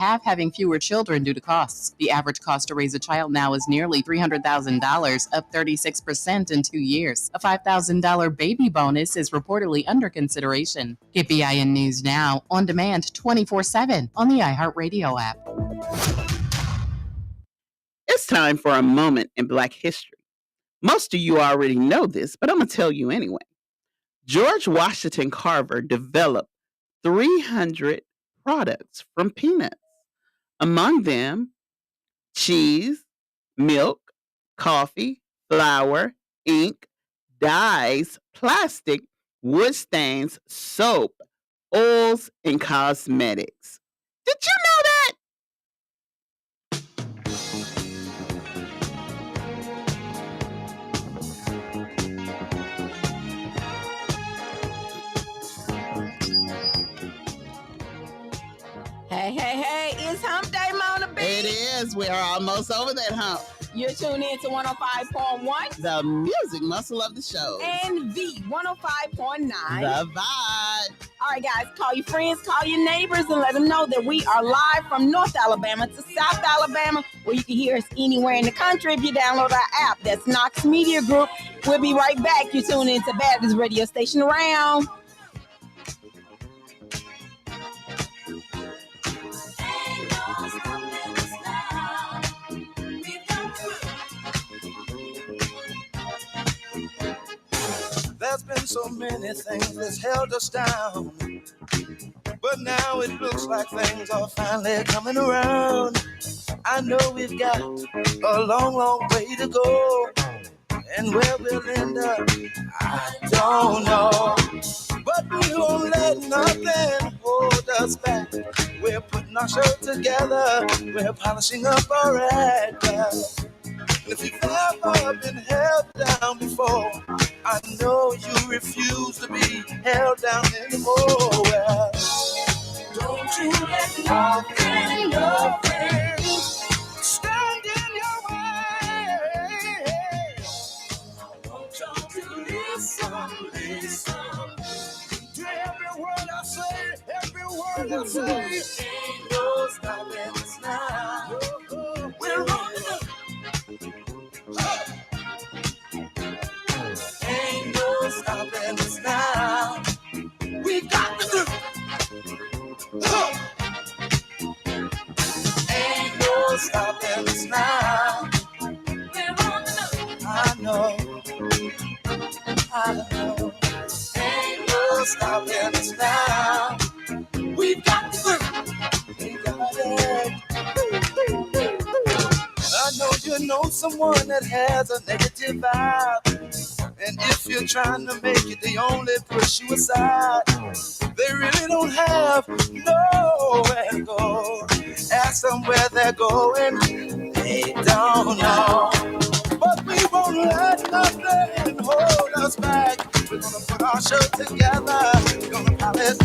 have having fewer children due to costs. The average cost to raise a child now is nearly $300,000, up 36% in 2 years. A $5,000 baby bonus is reportedly under consideration. Get BIN News now, on demand 24/7 on the iHeartRadio app. It's time for a moment in Black history. Most of you already know this, but I'm going to tell you anyway. George Washington Carver developed 300 products from peanuts. Among them, cheese, milk, coffee, flour, ink, dyes, plastic, wood stains, soap, oils, and cosmetics. Did you know that? Hey, it's Hump Day, Mona B. It is. We are almost over that hump. You're tuned in to 105.1. The music muscle of the show. And the 105.9. The vibe. All right, guys, call your friends, call your neighbors, and let them know that we are live from North Alabama to South Alabama, where you can hear us anywhere in the country if you download our app. That's Knox Media Group. We'll be right back. You're tuned in to baddest radio station around. There's been so many things that's held us down, but now it looks like things are finally coming around. I know we've got a long, long way to go, and where we'll end up, I don't know. But we won't let nothing hold us back. We're putting our show together, we're polishing up our act. And if you've ever been held down before, I know you refuse to be held down anymore. Well, don't you let nothing stand in your way. I want y'all to listen to every word I say, every word I say. Ain't no stopping us now. We're rolling up. Ain't no stopping us now. We got to do. Ain't no stopping us now. We're on the move. I know. Ain't no stopping us now. We got to do. We got it. I know you know someone that has a negative vibe, and if you're trying to make it, they only push you aside. They really don't have nowhere to go. Ask them where they're going, they don't know. But we won't let nothing hold us back. We're gonna put our show together. We're gonna polish.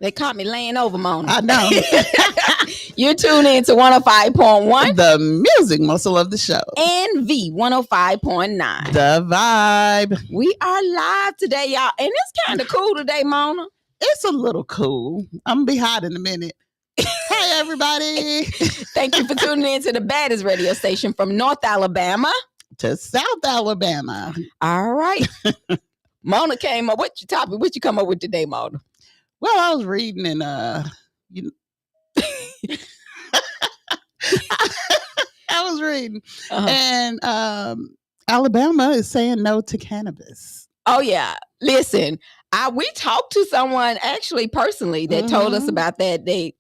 They caught me laying over, Mona. I know. You're tuned in to 105.1. The music muscle of the show. And V 105.9. The vibe. We are live today, y'all. And it's kind of cool today, Mona. It's a little cool. I'm going to be hot in a minute. Hey, everybody. Thank you for tuning in to the baddest radio station from North Alabama to South Alabama. All right. Mona came up. What you come up with today, Mona? Well, I was reading and I was reading and Alabama is saying no to cannabis. Oh yeah. Listen, we talked to someone actually personally that told us about that. They,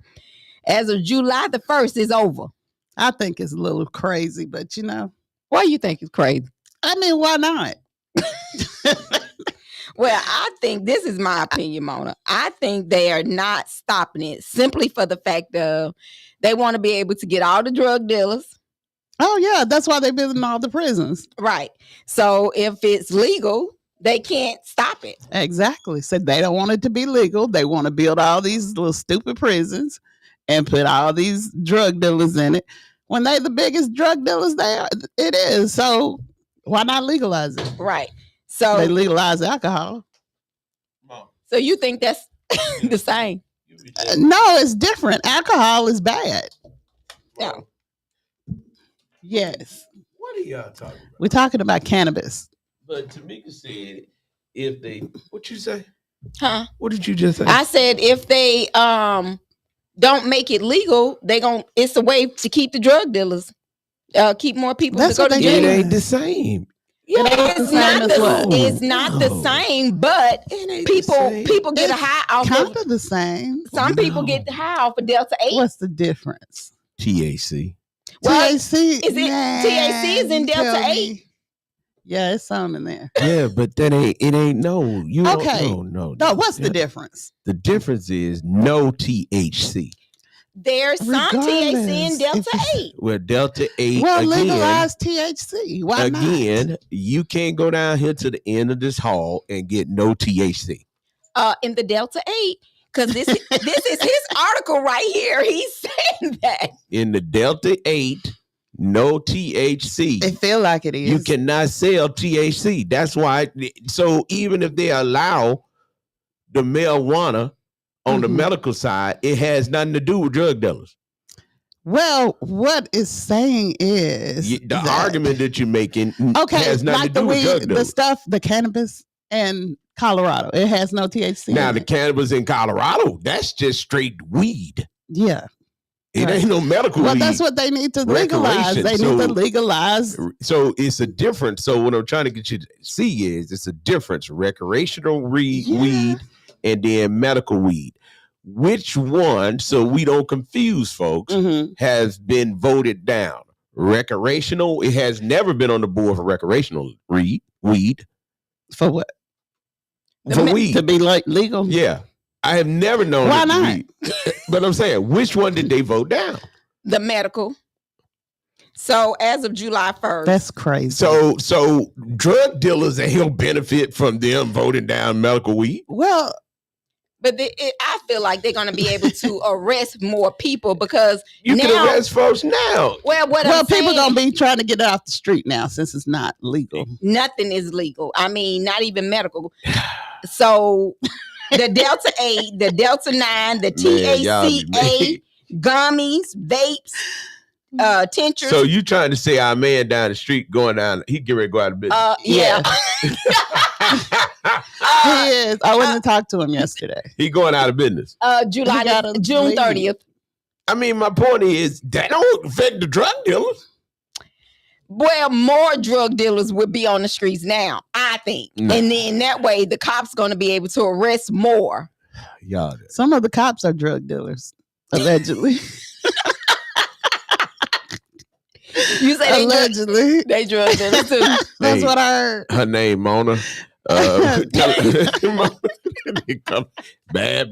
as of July the 1st, is over. I think it's a little crazy, but you know. Why you think it's crazy? I mean, why not? Well, I think this is my opinion, Mona. I think they are not stopping it simply for the fact of they want to be able to get all the drug dealers. Oh, yeah. That's why they're building all the prisons. Right. So if it's legal, they can't stop it. Exactly. So they don't want it to be legal. They want to build all these little stupid prisons and put all these drug dealers in it. When they're the biggest drug dealers there, it is. So why not legalize it? Right. So they legalize alcohol. So you think that's the same? No, it's different. Alcohol is bad. No. Yes. What are y'all talking about? We're talking about cannabis. But Tamika said if they, what you say? Huh? What did you just say? I said if they don't make it legal, it's a way to keep the drug dealers, keep more people to go to jail. It ain't the same. Yeah, it's not the same, but people get a high off kind of the same. Some people get the high off of Delta 8. What's the difference? THC. Well, THC is it THC is in Delta 8? Yeah, it's some in there. Yeah, but that ain't no. You okay. No. What's the difference? The difference is no THC. There's some THC in Delta 8. Well, Delta 8. Well, legalize THC. Why not? Again, you can't go down here to the end of this hall and get no THC. In the Delta 8, because this is his article right here. He's saying that. In the Delta 8, no THC. It feel like it is. You cannot sell THC. That's why. So even if they allow the marijuana on the medical side, it has nothing to do with drug dealers. Well, what it's saying is the argument that you're making has nothing to do with drug dealers. The cannabis in Colorado, it has no THC. Now, the cannabis in Colorado, that's just straight weed. Yeah. It ain't no medical weed. Well, that's what they need to legalize. They need to legalize. So it's a difference. So what I'm trying to get you to see is it's a difference. Recreational weed and then medical weed. Which one, so we don't confuse folks, has been voted down? Recreational, it has never been on the board for recreational weed. For what? For weed. To be like legal? Yeah. I have never known. Why not? But I'm saying, which one did they vote down? The medical. So as of July 1st. That's crazy. So drug dealers ain't benefit from them voting down medical weed? Well, but I feel like they're going to be able to arrest more people because you can arrest folks now. Well, people going to be trying to get it off the street now since it's not legal. Nothing is legal. I mean, not even medical. So the Delta 8, the Delta 9, the THCA, gummies, vapes, tinctures. So you trying to say our man down the street going down, he get ready to go out of business? Yeah. He is. I went and talked to him yesterday. He going out of business. June 30th. I mean, my point is that don't affect the drug dealers. Well, more drug dealers would be on the streets now, I think. No. And then that way the cops going to be able to arrest more. Y'all. Some of the cops are drug dealers, allegedly. You say allegedly. They drug dealers too. That's what I heard. Her name, Mona. Bad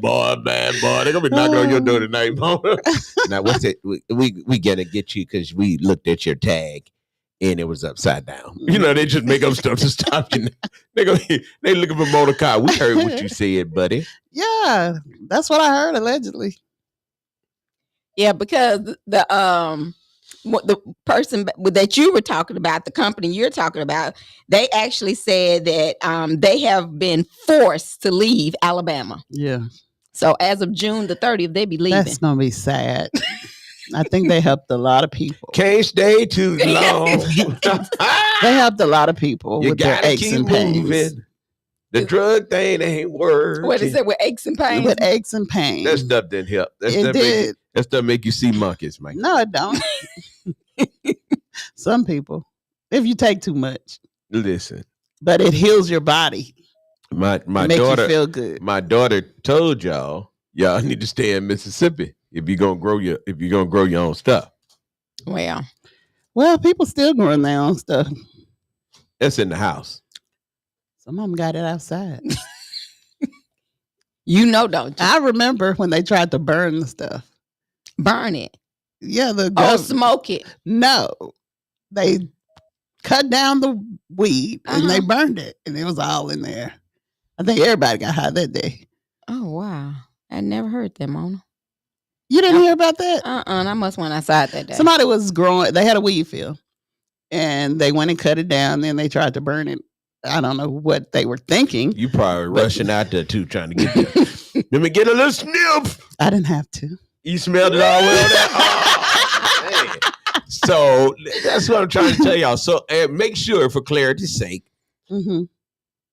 boy. They're gonna be knocking on your door tonight, Mona. Now, what's it? We gonna get you because we looked at your tag and it was upside down. You know, they just make up stuff to stop you. They looking for motor car. We heard what you said, buddy. Yeah, that's what I heard allegedly. Yeah, because the person that you were talking about, the company you're talking about, they actually said that they have been forced to leave Alabama. Yeah. So as of June the 30th, they be leaving. That's gonna be sad. I think they helped a lot of people. Can't stay too long. They helped a lot of people You with their gotta aches keep and pains. moving. The drug thing ain't working. What is it with aches and pains? With aches and pains. That stuff didn't help. That stuff make you see monkeys, man. No, it don't. Some people, if you take too much. Listen. But it heals your body. My Make daughter you feel good. My daughter told y'all need to stay in Mississippi if you're gonna grow your own stuff. Well, people still growing their own stuff. That's in the house. Some of them got it outside. You know, don't you? I remember when they tried to burn the stuff. Burn it. Yeah, smoke it. No, they cut down the weed and they burned it, and it was all in there. I think everybody got high that day. Oh wow, I never heard that, Mona. You didn't hear about that? I must went outside that day. Somebody was growing. They had a weed field, and they went and cut it down. Then they tried to burn it. I don't know what they were thinking. You probably rushing out there too, trying to get there. Let me get a little sniff. I didn't have to. You smelled it all the way on that. Oh, man. So that's what I'm trying to tell y'all. So make sure, for clarity's sake,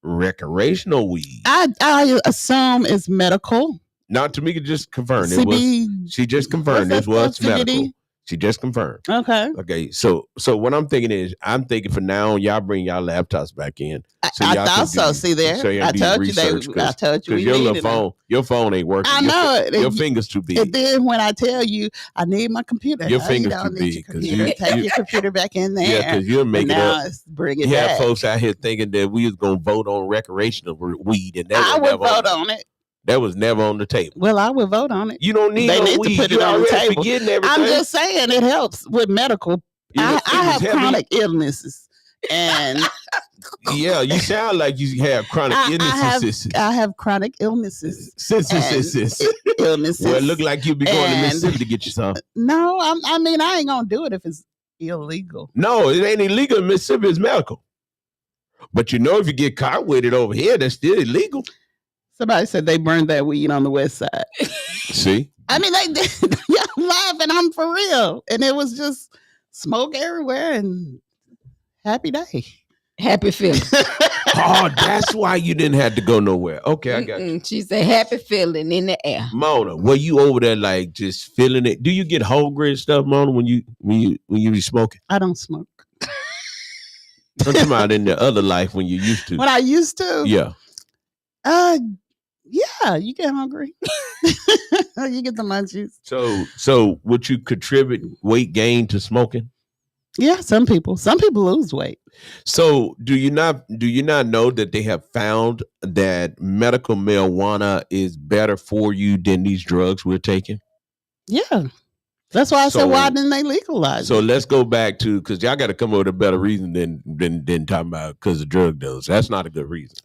recreational weed. I assume it's medical. Not Tamika just confirmed she just confirmed this was medical. She just confirmed. Okay. So what I'm thinking is, for now on, y'all bring y'all laptops back in. So I thought so. See there, I told you I told you because your phone ain't working. I know your fingers too big. And then when I tell you I need my computer, your fingers too big. Take your computer back in there. Yeah, because you'll make it up. Bring it you back. have folks out here thinking that we was gonna vote on recreational weed, and I would vote on it. That was never on the table. Well, I would vote on it. You don't need to put it on the table. I'm just saying it helps with medical. I have chronic illnesses, and yeah, you sound like you have chronic illnesses. I have chronic illnesses. Illnesses. Well, it look like you'll be going to Mississippi to get you some. No, I mean I ain't gonna do it if it's illegal. No, it ain't illegal in Mississippi. It's medical. But you know, if you get caught with it over here, that's still illegal. Somebody said they burned that weed on the west side. See? I mean, they did. Y'all laughing. I'm for real. And it was just smoke everywhere and happy day. Happy feeling. Oh, that's why you didn't have to go nowhere. Okay, I got you. She said happy feeling in the air. Mona, were you over there like just feeling it? Do you get hungry and stuff, Mona, when you be smoking? I don't smoke. I'm talking about in the other life when you used to. When I used to? Yeah. Yeah, you get hungry. You get the munchies. So would you contribute weight gain to smoking? Yeah, some people lose weight. So do you not know that they have found that medical marijuana is better for you than these drugs we're taking? Yeah. That's why I said, why didn't they legalize it? So let's go back to, because y'all got to come up with a better reason than talking about because of drug dealers. That's not a good reason.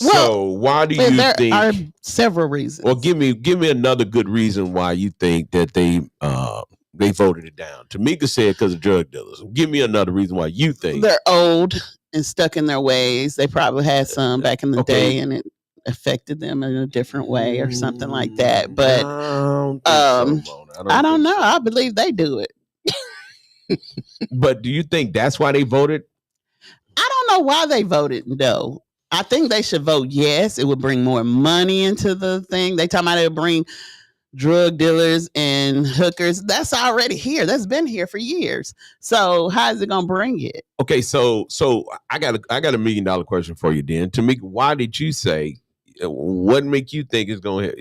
Well, so why do you think there are several reasons? Well, give me another good reason why you think that they voted it down. Tamika said because of drug dealers. Give me another reason why you think they're old and stuck in their ways. They probably had some back in the day, and it affected them in a different way or something like that. But I don't know. I believe they do it. But do you think that's why they voted? I don't know why they voted no. I think they should vote yes. It would bring more money into the thing. They talking about it would bring drug dealers and hookers. That's already here. That's been here for years. So how is it gonna bring it? Okay, so I got a $1 million question for you, then. Tamika, why did you say? What make you think it's gonna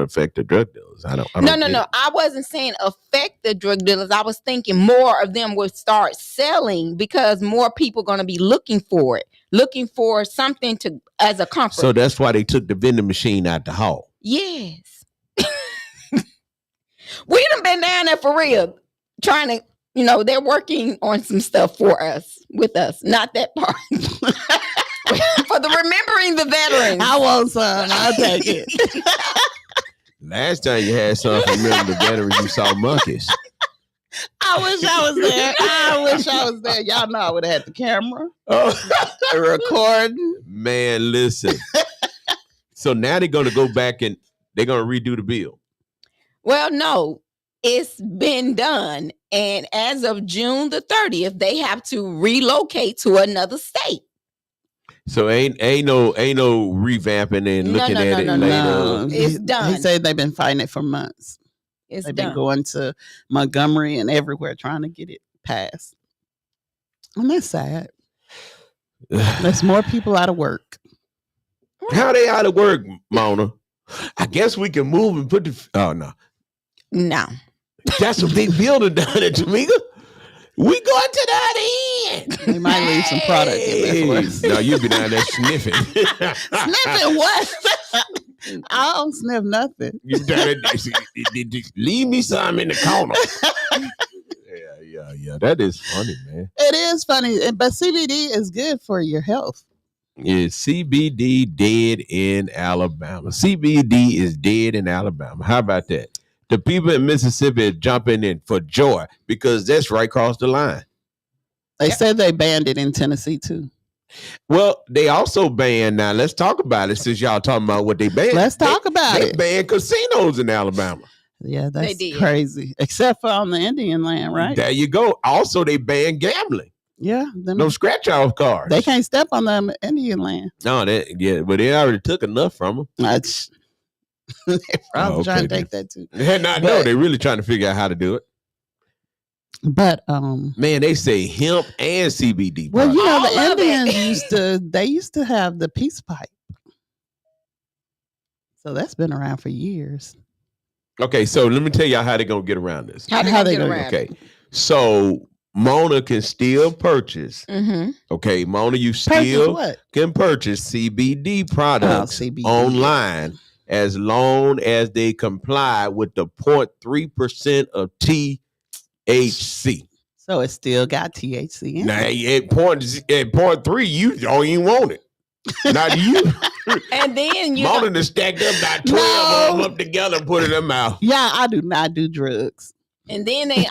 affect the drug dealers? No. I wasn't saying affect the drug dealers. I was thinking more of them would start selling because more people going to be looking for it, looking for something as a comfort. So that's why they took the vending machine out the hall. Yes, we done been down there for real, trying to they're working on some stuff with us. Not that part. For the remembering the veterans. I want some. I'll take it. Last time you had something from Remember the Veterans, you saw monkeys. I wish I was there. Y'all know I would have had the camera. Recording. Man, listen. So now they're going to go back and they're going to redo the bill. Well, no, it's been done. And as of June the 30th, they have to relocate to another state. So ain't no revamping and looking at it later. No, it's done. He said they've been fighting it for months. They've been going to Montgomery and everywhere trying to get it passed. And that's sad. There's more people out of work. How they out of work, Mona? I guess we can move and put the... Oh, no. No. That's a big building down there, Tamika. We going to that end. They might leave some product in there for us. No, you be down there sniffing. Sniffing what? I don't sniff nothing. You down there, leave me some in the corner. Yeah. That is funny, man. It is funny, but CBD is good for your health. Yeah, CBD dead in Alabama. CBD is dead in Alabama. How about that? The people in Mississippi are jumping in for joy because that's right across the line. They said they banned it in Tennessee too. Well, they also banned, now let's talk about it since y'all talking about what they banned. Let's talk about it. They banned casinos in Alabama. Yeah, that's crazy. Except for on the Indian land, right? There you go. Also, they banned gambling. Yeah. No scratch off cards. They can't step on them Indian land. No, but they already took enough from them. They're probably trying to take that too. No, they're really trying to figure out how to do it. But man, they say hemp and CBD. Well, you know, the Indians used to have the peace pipe. So that's been around for years. Okay, so let me tell y'all how they're gonna get around this. How they get around? Okay, so Mona can still purchase. Mm-hmm. Okay, Mona, you still can purchase CBD products online as long as they comply with the 0.3% of THC. So it still got THC in it. Now at 0.3, you don't even want it. Not you. And then you Mona to stacked up about 12 of them up together and put it in her mouth. Yeah, I do not do drugs. And then they're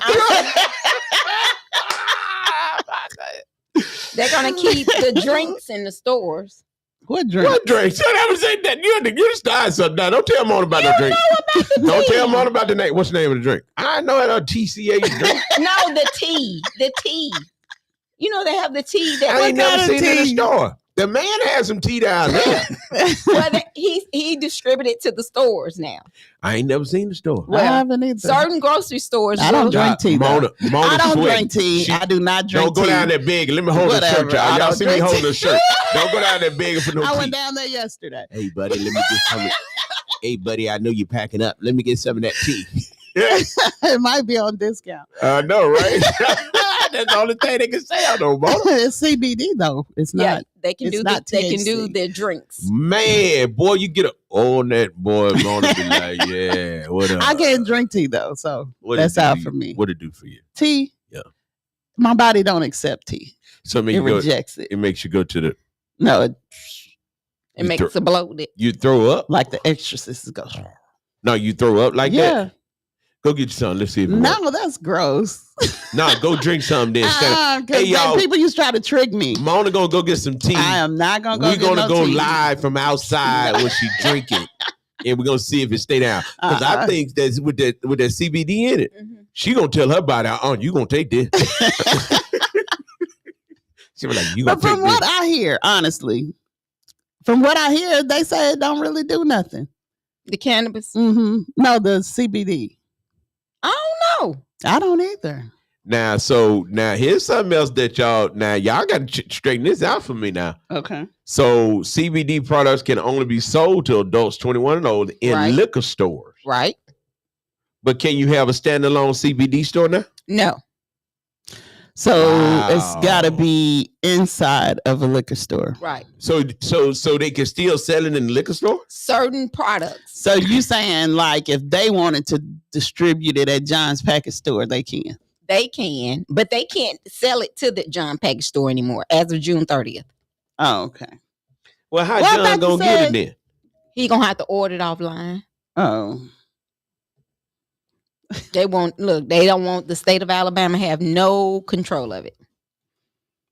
gonna keep the drinks in the stores. What drinks? What drinks? So that was that you start something. Now, don't tell Mona about no drink. Don't tell Mona about the name. What's the name of the drink? I know that TCA drink. No, the tea. The tea. You know they have the tea that I ain't never seen it in the store. The man has some tea down there. Well, he distributed to the stores now. I ain't never seen the store. Well, I haven't either. Certain grocery stores. I don't drink tea. Mona I don't drink tea. I do not drink tea. Don't go down there big. Let me hold the shirt, y'all. Y'all see me holding the shirt. Don't go down there big for no tea. I went down there yesterday. Hey, buddy, let me get some. Hey, buddy, I know you're packing up. Let me get some of that tea. It might be on discount. I know, right? That's the only thing they can say. I know, Mona. It's CBD though. It's not. Yeah, they can do. They can do their drinks. Man, boy, you get on that boy. Mona be like, yeah. What up? I can't drink tea though, so that's out for me. What it do for you? Tea. Yeah. My body don't accept tea. So it rejects it. It makes you go to the. No, it makes it bloated. You throw up like the Exorcist goes. No, you throw up like that. Go get you something. Let's see if it works. That's gross. No, go drink something then. Hey, y'all, people used to try to trick me. Mona gonna go get some tea. I am not gonna go. We're gonna go live from outside when she drink it, and we're gonna see if it stay down. Because I think that's with that CBD in it, she gonna tell her body, "Oh, you gonna take this." She was like, "You gonna take this." But from what I hear, honestly, they say it don't really do nothing. The cannabis? Mm-hmm. No, the CBD. I don't know. I don't either. Now, here's something else that y'all got to straighten this out for me now. Okay. So CBD products can only be sold to adults 21 and older in liquor stores. Right. But can you have a standalone CBD store now? No. So it's got to be inside of a liquor store. Right. So they can still sell it in the liquor store? Certain products. So you saying like if they wanted to distribute it at John's Package Store, they can? They can, but they can't sell it to the John package store anymore as of June 30th. Oh, okay. Well, how Well, I John thought you gonna get it said- then? He gonna have to order it offline. Oh. They don't want the state of Alabama have no control of it.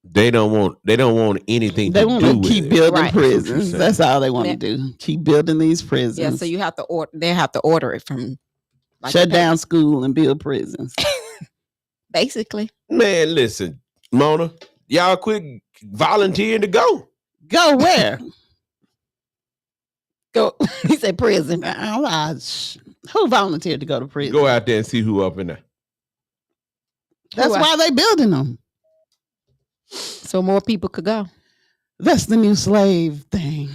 They don't want anything They to want do to with keep it. building Right. prisons. That's all they want Yeah. to do. Keep building these prisons. Yeah, so you have to order. They have to order it from. Shut down school and build prisons. Basically. Man, listen, Mona, y'all quit volunteering to go. Go where? Go. He said prison. Who volunteered to go to prison? Go out there and see who up in there. That's why they building them. So more people could go. That's the new slave thing.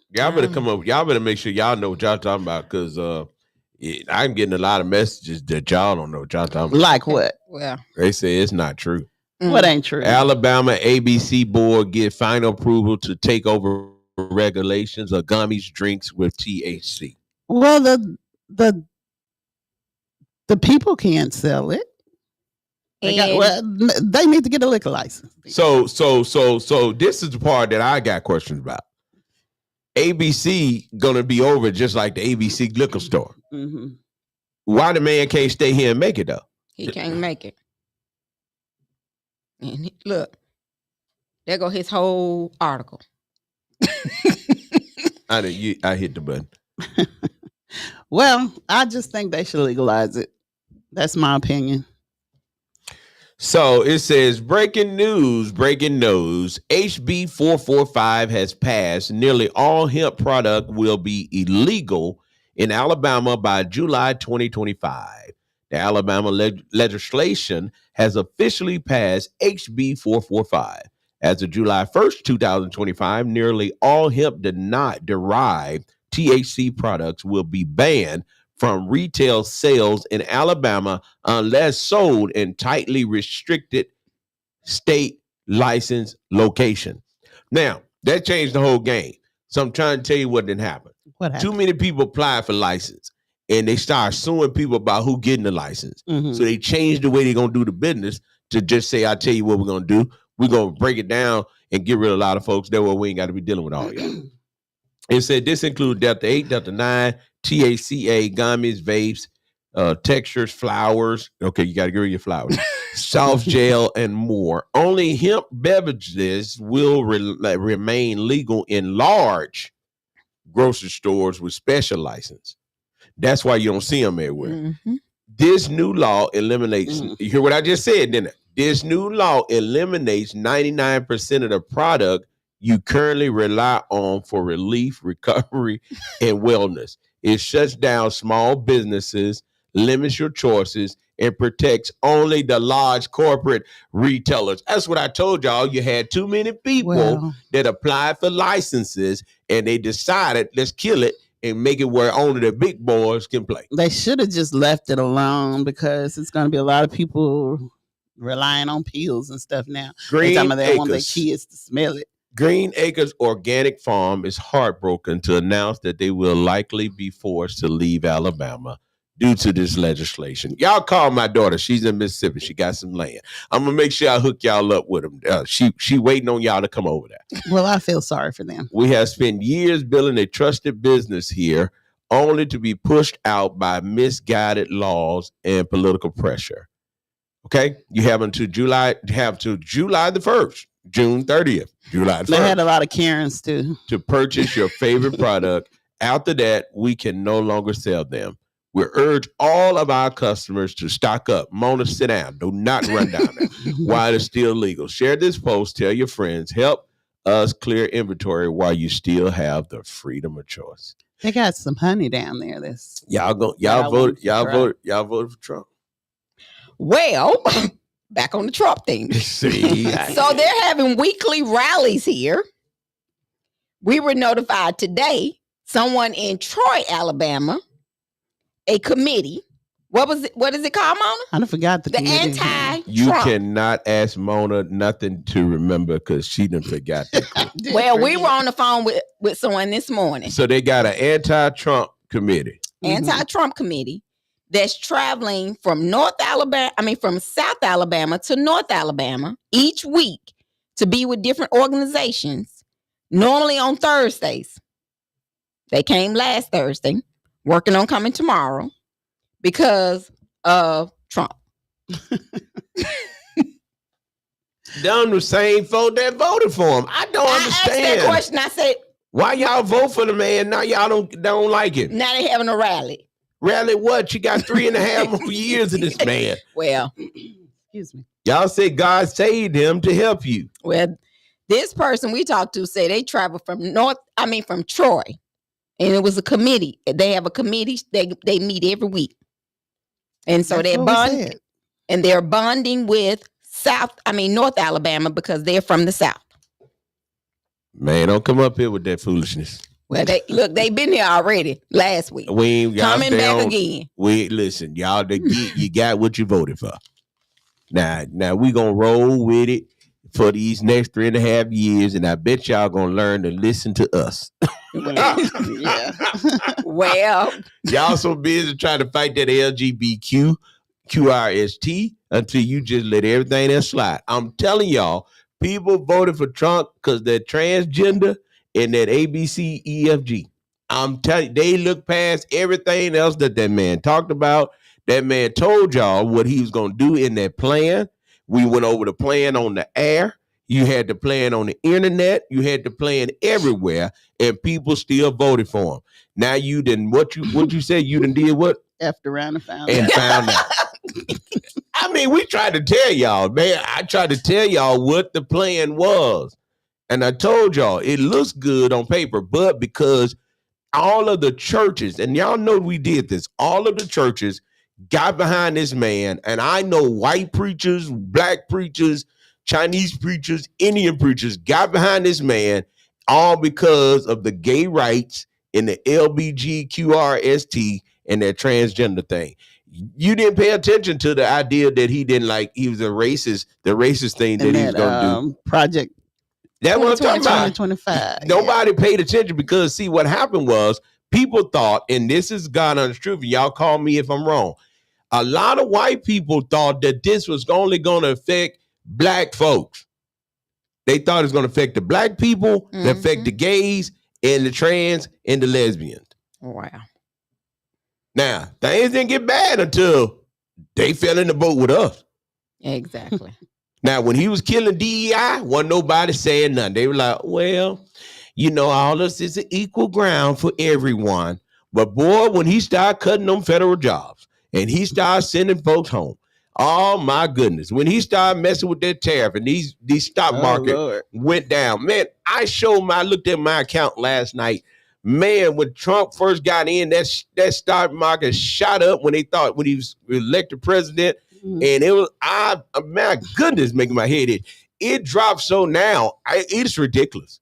Y'all better come up. Y'all better make sure y'all know what y'all talking about, because I'm getting a lot of messages that y'all don't know what y'all talking about. Like what? Well, They say it's not true. What ain't true? Alabama ABC board get final approval to take over regulations of gummies drinks with THC. Well, the people can't sell it. They need to get a liquor license. So this is the part that I got questions about. ABC gonna be over just like the ABC liquor store. Mm-hmm. Why the man can't stay here and make it though? he can't make it. And look, there go his whole article. I hit the button. Well, I just think they should legalize it. That's my opinion. So it says, breaking news, HB 445 has passed. Nearly all hemp product will be illegal in Alabama by July 2025. The Alabama legislation has officially passed HB 445. As of July 1st, 2025, nearly all hemp derived THC products will be banned from retail sales in Alabama unless sold in tightly restricted state license location. Now, that changed the whole game. So I'm trying to tell you what didn't happen. What happened? Too many people applied for license, and they start suing people about who getting the license. Mm-hmm. So they changed the way they're going to do the business to just say, I'll tell you what we're going to do. We're going to break it down and get rid of a lot of folks. That way we ain't got to be dealing with all y'all. It said this includes Delta 8, Delta 9, THCA, gummies, vapes, textures, flowers. Okay, you got to get rid of your flowers. Soft gel, and more. Only hemp beverages will remain legal in large grocery stores with special license. That's why you don't see them everywhere. Mm-hmm. This new law eliminates, you hear what I just said, didn't it? This new law eliminates 99% of the product you currently rely on for relief, recovery, and wellness. It shuts down small businesses, limits your choices, and protects only the large corporate retailers. That's what I told y'all. You had too many people that applied for licenses, and they decided, let's kill it and make it where only the big boys can play. They should have just left it alone, because it's going to be a lot of people relying on pills and stuff now. They want their kids to smell it. Green Acres Organic Farm is heartbroken to announce that they will likely be forced to leave Alabama due to this legislation. Y'all call my daughter. She's in Mississippi. She got some land. I'm going to make sure I hook y'all up with them. She waiting on y'all to come over there. Well, I feel sorry for them. We have spent years building a trusted business here, only to be pushed out by misguided laws and political pressure. Okay? You have until July the 1st. June 30th, July 1st. They had a lot of Karens too. To purchase your favorite product. After that, we can no longer sell them. We urge all of our customers to stock up. Mona, sit down. Do not run down there while it's still legal. Share this post. Tell your friends. Help us clear inventory while you still have the freedom of choice. They got some honey down there. Y'all voted for Trump. Well, back on the Trump thing. See, so they're having weekly rallies here. We were notified today, someone in Troy, Alabama, a committee. What is it called, Mona? I forgot the committee. anti-Trump. You cannot ask Mona nothing to remember, because she done forgot that. Well, we were on the phone with someone this morning. So they got an anti-Trump committee. Anti-Trump committee. that's traveling from from South Alabama to North Alabama each week to be with different organizations, normally on Thursdays. They came last Thursday, working on coming tomorrow because of Trump. Them the same folk that voted for him. I don't understand. I asked that question. I said, why y'all vote for the man? Now y'all don't like him. Now they having a rally. Rally what? You got 3.5 more years of this man. Well, Excuse me. Y'all say God saved him to help you. Well, this person we talked to said they traveled from from Troy, and it was a committee. They have a committee. They meet every week, and so they're bonding, and they're bonding with North Alabama because they're from the South. Man, don't come up here with that foolishness. Well, they've been here already last week. We ain't coming back again. Listen, y'all. You got what you voted for. Now we gonna roll with it for these next 3.5 years, and I bet y'all gonna learn to listen to us. Yeah. Well, y'all so busy trying to fight that LGBTQ QRST until you just let everything else slide. I'm telling y'all, people voted for Trump because they're transgender and that ABCEFG. I'm telling you, they look past everything else that man talked about. That man told y'all what he was going to do in that plan. We went over the plan on the air. You had the plan on the internet. You had the plan everywhere, and people still voted for him. Now you didn't, what you said, you done did what? Effed around and found out. I mean, we tried to tell y'all, man. I tried to tell y'all what the plan was. And I told y'all, it looks good on paper, but because all of the churches, and y'all know we did this, all of the churches got behind this man. And I know white preachers, black preachers, Chinese preachers, Indian preachers got behind this man, all because of the gay rights and the LBGQRST and that transgender thing. You didn't pay attention to the idea that he was a racist, the racist thing that he was going to do. Project. That's what I'm talking about. 2025. Nobody paid attention because, see, what happened was people thought, and this is God honest truth, y'all call me if I'm wrong. A lot of white people thought that this was only going to affect black folks. They thought it was going to affect the black people, affect the gays, and the trans, and the lesbians. Wow. Now, things didn't get bad until they fell in the boat with us. Exactly. Now, when he was killing DEI, wasn't nobody saying nothing. They were like, well, all of this is an equal ground for everyone. But boy, when he started cutting them federal jobs and he started sending folks home, oh my goodness. When he started messing with that tariff and these stock market went down, man, I looked at my account last night. Man, when Trump first got in, that stock market shot up when he was elected president. And it was, my goodness, making my head itch. It dropped so now, it's ridiculous.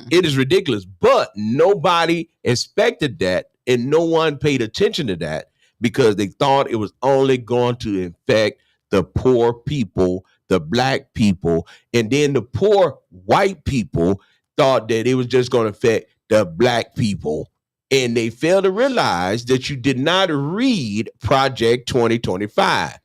It is ridiculous. But nobody expected that, and no one paid attention to that because they thought it was only going to affect the poor people, the black people, and then the poor white people thought that it was just going to affect the black people. And they failed to realize that you did not read Project 2025.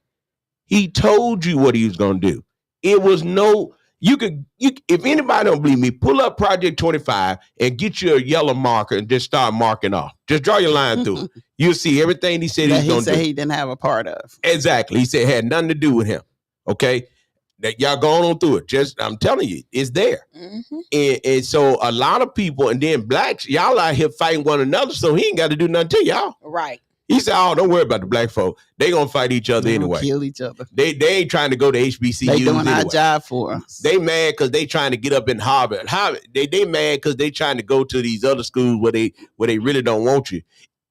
He told you what he was going to do. It was if anybody don't believe me, pull up Project 25 and get you a yellow marker and just start marking off. Just draw your line through it. You'll see everything he said he's going to do. He didn't have a part of. Exactly. He said it had nothing to do with him. Okay. That y'all going on through it. I'm telling you, it's there. And so a lot of people, and then blacks, y'all out here fighting one another, so he ain't got to do nothing to y'all. Right. He said, oh, don't worry about the black folk. They gonna fight each other anyway. Kill each other. They ain't trying to go to HBCUs. They doing our job for us. They mad because they trying to get up in Harvard. They mad because they trying to go to these other schools where they really don't want you.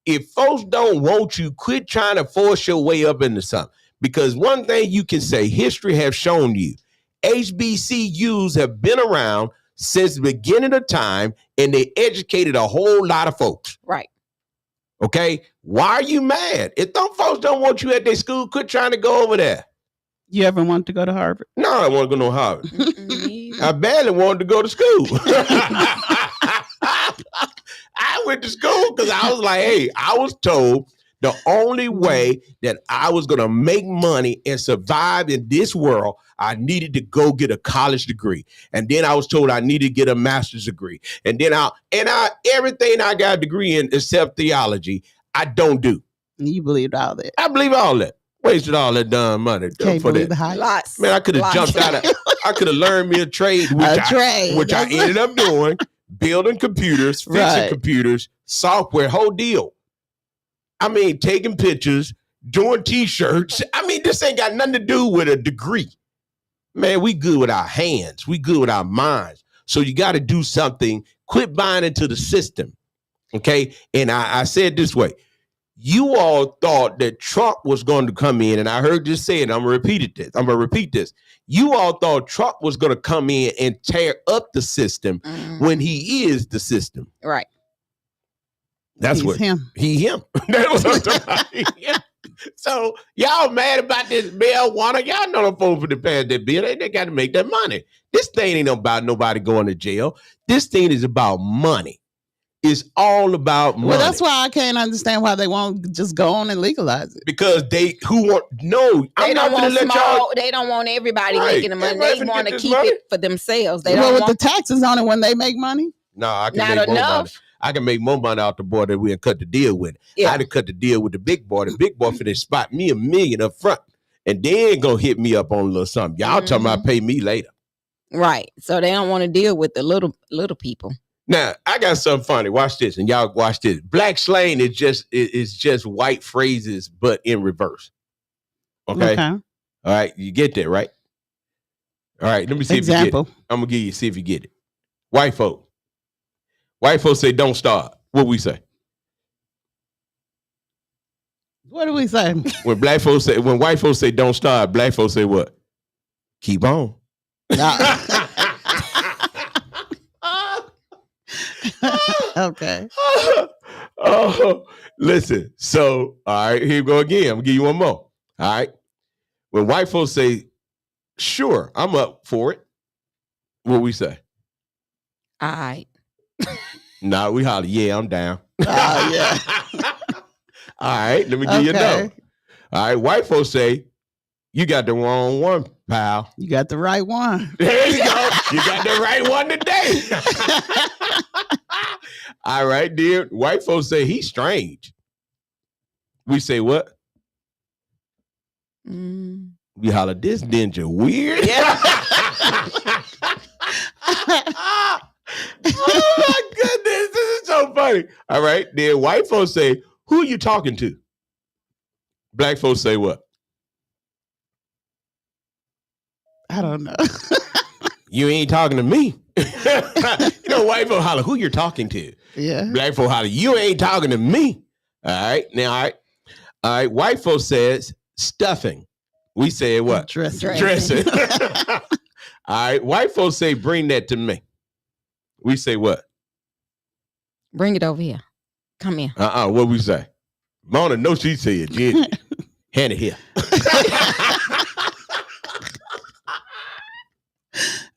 If folks don't want you, quit trying to force your way up into something. Because one thing you can say, history has shown you, HBCUs have been around since the beginning of time, and they educated a whole lot of folks. Right. Okay, why are you mad? If them folks don't want you at their school, quit trying to go over there. You ever want to go to Harvard? No, I want to go to Harvard. I badly wanted to go to school. I went to school because I was like, hey, I was told The only way that I was going to make money and survive in this world, I needed to go get a college degree. And then I was told I needed to get a master's degree. And then everything I got a degree in except theology, I don't do. You believed all that. I believe all that. Wasted all that dumb money Can't for believe that. the hype. Lots. Man, I could have jumped out of. I could have learned me a trade, which I ended up doing, building computers, fixing computers, software, whole deal. I mean, taking pictures, doing T-shirts. I mean, this ain't got nothing to do with a degree. Man, we good with our hands. We good with our minds. So you got to do something. Quit buying into the system, okay? And I said this way. You all thought that Trump was going to come in, and I heard you say it. I'm going to repeat this. You all thought Trump was going to come in and tear up the system when he is the system. Right. That's He's what him. Him. That's what I'm talking about. Him. So y'all mad about this marijuana? Y'all know the folks for the pass that bill. They got to make that money. This thing ain't about nobody going to jail. This thing is about money. It's all about money. Well, that's why I can't understand why they won't just go on and legalize it. Because they don't want everybody making the money. They want to keep it for themselves. They well, don't with want the taxes on it when they make money. No, I can not make more money. enough. I can make more money out the boy that we had cut the deal with. Yeah. I had to cut the deal with the big boy. The big boy for to spot me $1 million up front. And then gonna hit me up on a little something. Y'all talking about pay me later. Right. So they don't want to deal with the little people. Now, I got something funny. Watch this, and y'all watch this. Black slang is just white phrases, but in reverse. Okay? All right, you get that, right? All right, let me see if you get it. I'm gonna see if you get it. White folk say don't start. What we say? What do we say? When white folks say don't start, black folks say what? Keep on. Okay. Oh, listen. So, all right, here we go again. I'm gonna give you one more. All right. When white folks say, sure, I'm up for it, what we say? All right. Nah, we holler, yeah, I'm down. Yeah. All right, let me give you another. All right, white folks say, you got the wrong one, pal. You got the right one. There you go. You got the right one today. All right, dear. White folks say he's strange. We say what? We holler, this ninja weird. Yeah. Oh my goodness, this is so funny. All right, then white folks say, who are you talking to? Black folks say what? I don't know. You ain't talking to me. You know, white folks holler, who you're talking to? Yeah. Black folks holler, you ain't talking to me. All right, now, all right. White folks says stuffing. We say what? Dressing. All right, white folks say bring that to me. We say what? Bring it over here. Come here. What we say? Mona, no, she said, yeah. Hand it here.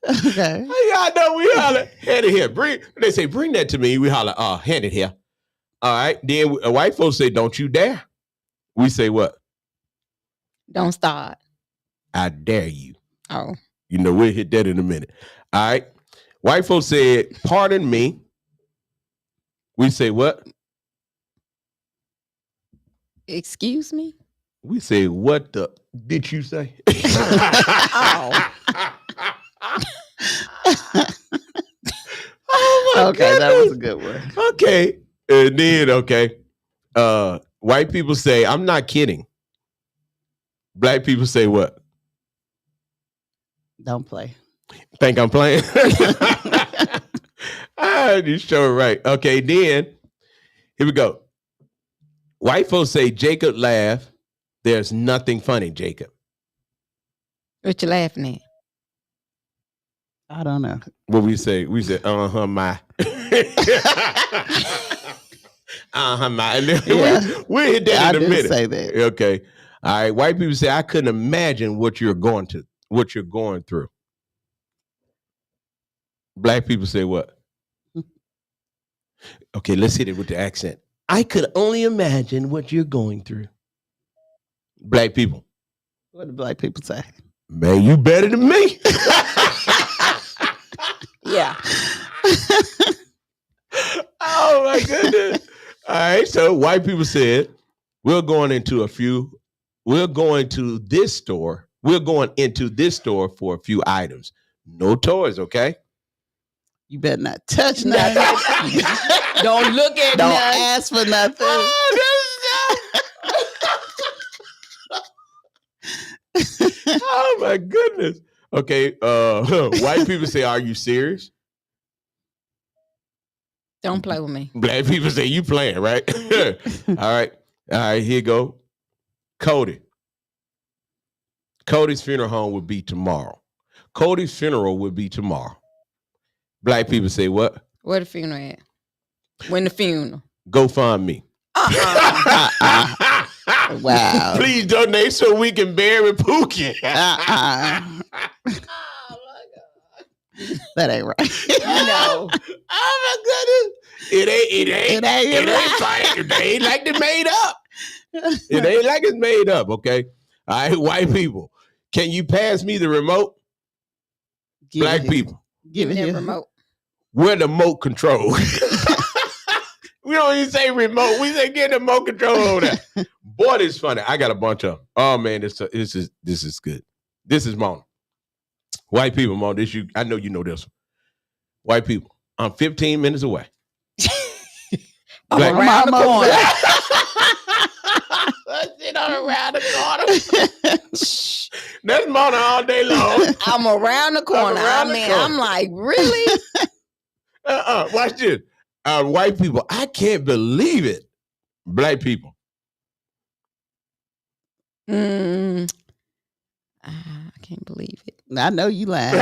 Okay. Y'all know we holler, hand it here. They say, bring that to me. We holler, hand it here. All right. Then white folks say, don't you dare. We say what? Don't start. I dare you. Oh. You know, we'll hit that in a minute. All right. White folks said, pardon me. We say what? Excuse me? We say, what the did you say? Oh. Oh my Okay, goodness. that was a good one. Okay. And then, white people say, I'm not kidding. Black people say what? Don't play. Think I'm playing? You show it right. Okay, then here we go. White folks say, Jacob laugh. There's nothing funny, Jacob. What you laughing at? I don't know. What we say? We say, my. My. Yeah. We'll hit that in a minute. Say that. Okay. All right. White people say, I couldn't imagine what you're going through. Black people say what? Okay, let's hit it with the accent. I could only imagine what you're going through. Black people. What do black people say? Man, you better than me. Yeah. Oh my goodness. All right. So white people said, we're going into this store. We're going into this store for a few items. No toys, okay? You better not touch nothing. Don't look at Don't nothing. ask for nothing. Oh my goodness. Okay. White people say, are you serious? Don't play with me. Black people say, you playing, right? All right. Here you go. Cody's funeral home will be tomorrow. Cody's funeral will be tomorrow. Black people say what? Where the funeral at? When the funeral? Go find me. Wow. Please donate so we can bury Pookie. That ain't right. No. Oh my goodness. It ain't like they made up. It ain't like it's made up, okay? All right, white people. Can you pass me the remote? Black people. Give it the here. remote. We're the remote control. We don't even say remote. We say get the remote control over there. Boy, this is funny. I got a bunch of them. Oh man, this is good. This is Mona. White people, Mona. I know you know this one. White people. I'm 15 minutes away. I'm around the corner. Around the corner. That's Mona all day long. I'm around the corner. I'm like, really? Watch this. White people, I can't believe it. Black people. I can't believe it. I know you lying.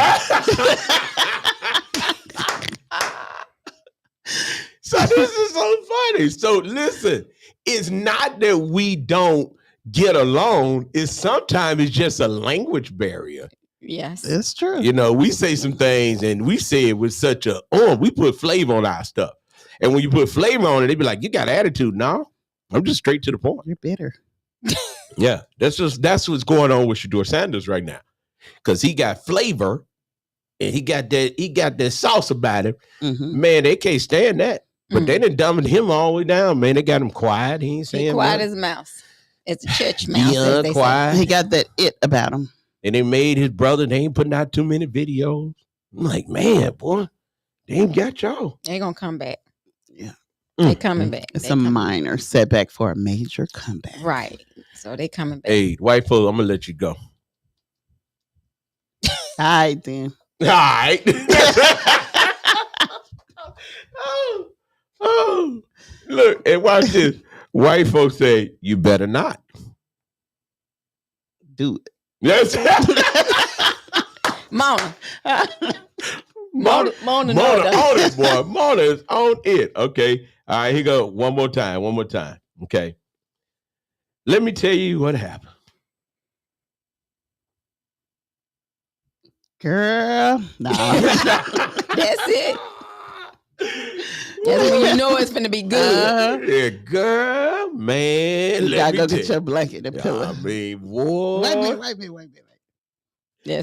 So this is so funny. So listen, it's not that we don't get along. Sometimes it's just a language barrier. Yes. It's true. You know, we say some things and we say it with such we put flavor on our stuff. And when you put flavor on it, they be like, you got attitude. No, I'm just straight to the point. You're bitter. Yeah, that's what's going on with Shador Sanders right now. Because he got flavor and he got that sauce about him. Mm-hmm. Man, they can't stand that. But they done dumbed him all the way down, man. They got him quiet. He ain't saying quiet nothing. as a mouse. It's a church mouse. Yeah, quiet. He got that it about him. And they made his brother, they ain't putting out too many videos. I'm like, man, boy, they ain't got y'all. They gonna come back. Yeah. They coming back. It's a minor setback for a major comeback. Right. So they coming back. Hey, white folks, I'm gonna let you go. All right, then. All right. Look, and watch this. White folks say, you better not. Do it. Yes. Mona. Mona Mona on it, boy. Mona is on it. Okay. All right, here go. One more time. Okay. Let me tell you what happened. Girl. No. That's it. That's when you know it's finna be good. Yeah, girl, man. You gotta go tell get your blanket and pillow. I mean, boy. Wait a minute.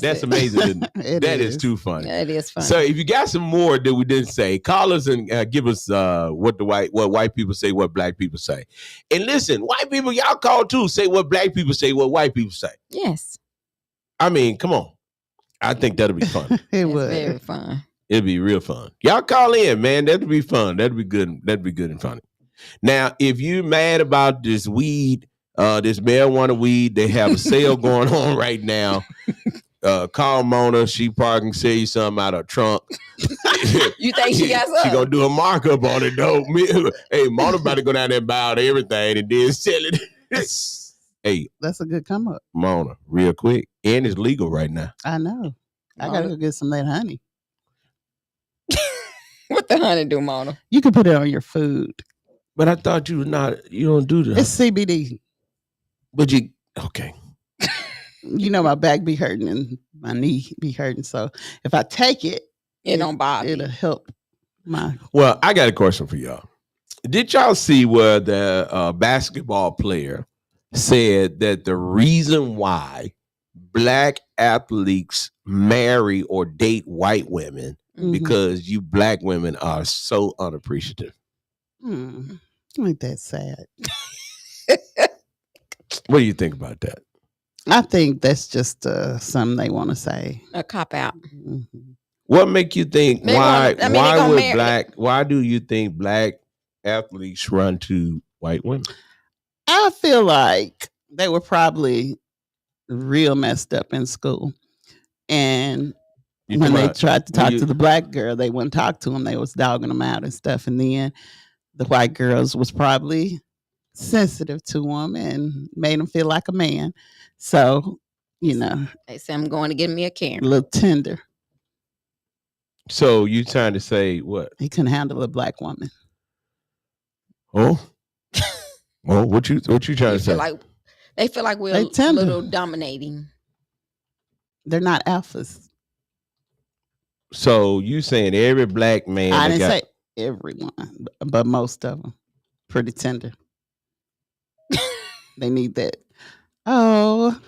That's amazing, isn't it? That is too funny. That is funny. So if you got some more that we didn't say, call us and give us what white people say, what black people say. And listen, white people, y'all call too. Say what black people say, what white people say. Yes. I mean, come on. I think that'll be fun. It would. Very fun. It'd be real fun. Y'all call in, man. That'd be fun. That'd be good. That'd be good and funny. Now, if you mad about this weed, this marijuana weed, they have a sale going on right now. Call Mona. She probably can sell you something out of her trunk. You think she got something? She gonna do a markup on it, though. Hey, Mona about to go down there and buy out everything and then sell it. Hey, that's a good come up. Mona, real quick. And it's legal right now. I know. I gotta go get some of that honey. What the honey do, Mona? You can put it on your food. But I thought you don't do that. It's CBD. But okay. You know my back be hurting and my knee be hurting. So if I take it, It don't bother. It'll help my. Well, I got a question for y'all. Did y'all see where the basketball player said that the reason why black athletes marry or date white women because you black women are so unappreciative? Ain't that sad? What do you think about that? I think that's just something they want to say. A cop out. What make you think They wanna- I mean, they gonna marry- why do you think black athletes run to white women? I feel like they were probably real messed up in school. And when they tried to talk to the black girl, they wouldn't talk to them. They was dogging them out and stuff. And then the white girls was probably sensitive to them and made them feel like a man. So, you know. They said, I'm going to get me a camera. A little tender. So you trying to say what? He couldn't handle a black woman. Oh? Well, what you trying to say? They feel like we're a little dominating. They're not alphas. So you saying every black man? I didn't say everyone, but most of them pretty tender. They need that. Oh,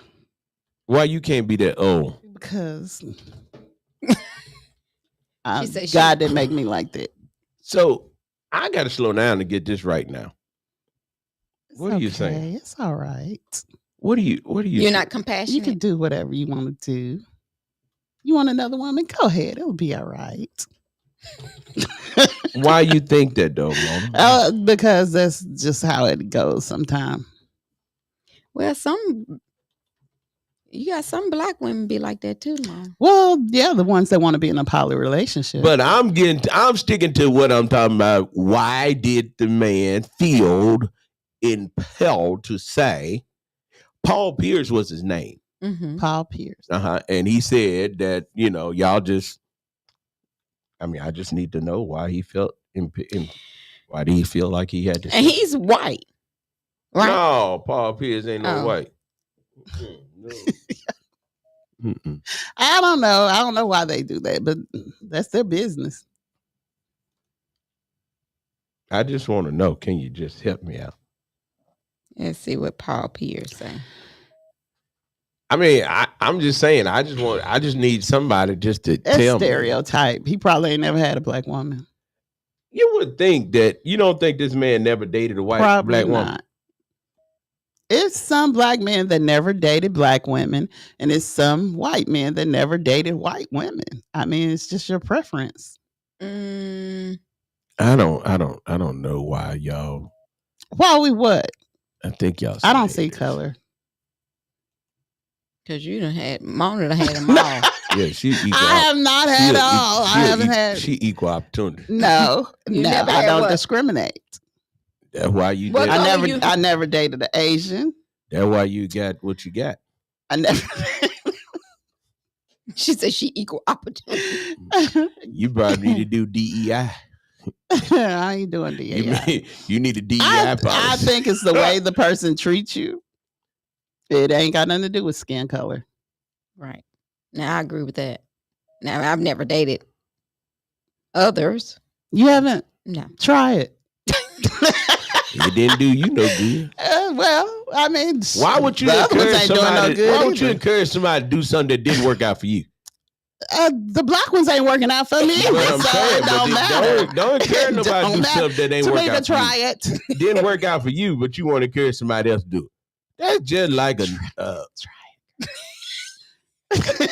why you can't be that? Oh, because God didn't make me like that. So I got to slow down to get this right now. What are you saying? It's all right. What do you? You're not compassionate. You can do whatever you want to do. You want another woman? Go ahead. It'll be all right. Why you think that though, Mona? Because that's just how it goes sometimes. Well, you got some black women be like that too, Mom. Well, yeah, the ones that want to be in a poly relationship. But I'm sticking to what I'm talking about. Why did the man feel impelled to say Paul Pierce was his name? Mm-hmm. Paul Pierce. And he said that, y'all just, I just need to know why he felt, why did he feel like he had to say? And he's white, right? No, Paul Pierce ain't no white. No. I don't know. I don't know why they do that, but that's their business. I just want to know, can you just help me out? Let's see what Paul Pierce saying. I'm just saying, I just need somebody just to tell me. Stereotype. He probably ain't never had a black woman. You would think that, you don't think this man never dated a black woman? It's some black men that never dated black women, and it's some white men that never dated white women. It's just your preference. I don't know why y'all. Why we what? I think y'all. I don't see color. Because you done had Mona done had them all. Yeah, she equal. I have not had all. I haven't had. She equal opportunity. No, I don't discriminate. That's why you. I never dated an Asian. That's why you got what you got. I never. She said she equal opportunity. You probably need to do DEI. I ain't doing DEI. You need a DEI policy. I think it's the way the person treats you. It ain't got nothing to do with skin color. Right. Now, I agree with that. Now, I've never dated others. You haven't? No. Try it. It didn't do you no good. Why would you encourage somebody? Why would you encourage somebody to do something that didn't work out for you? The black ones ain't working out for me. Don't encourage nobody to do something that ain't working out for you. Try it. Didn't work out for you, but you want to encourage somebody else to do it. That's just like a try it.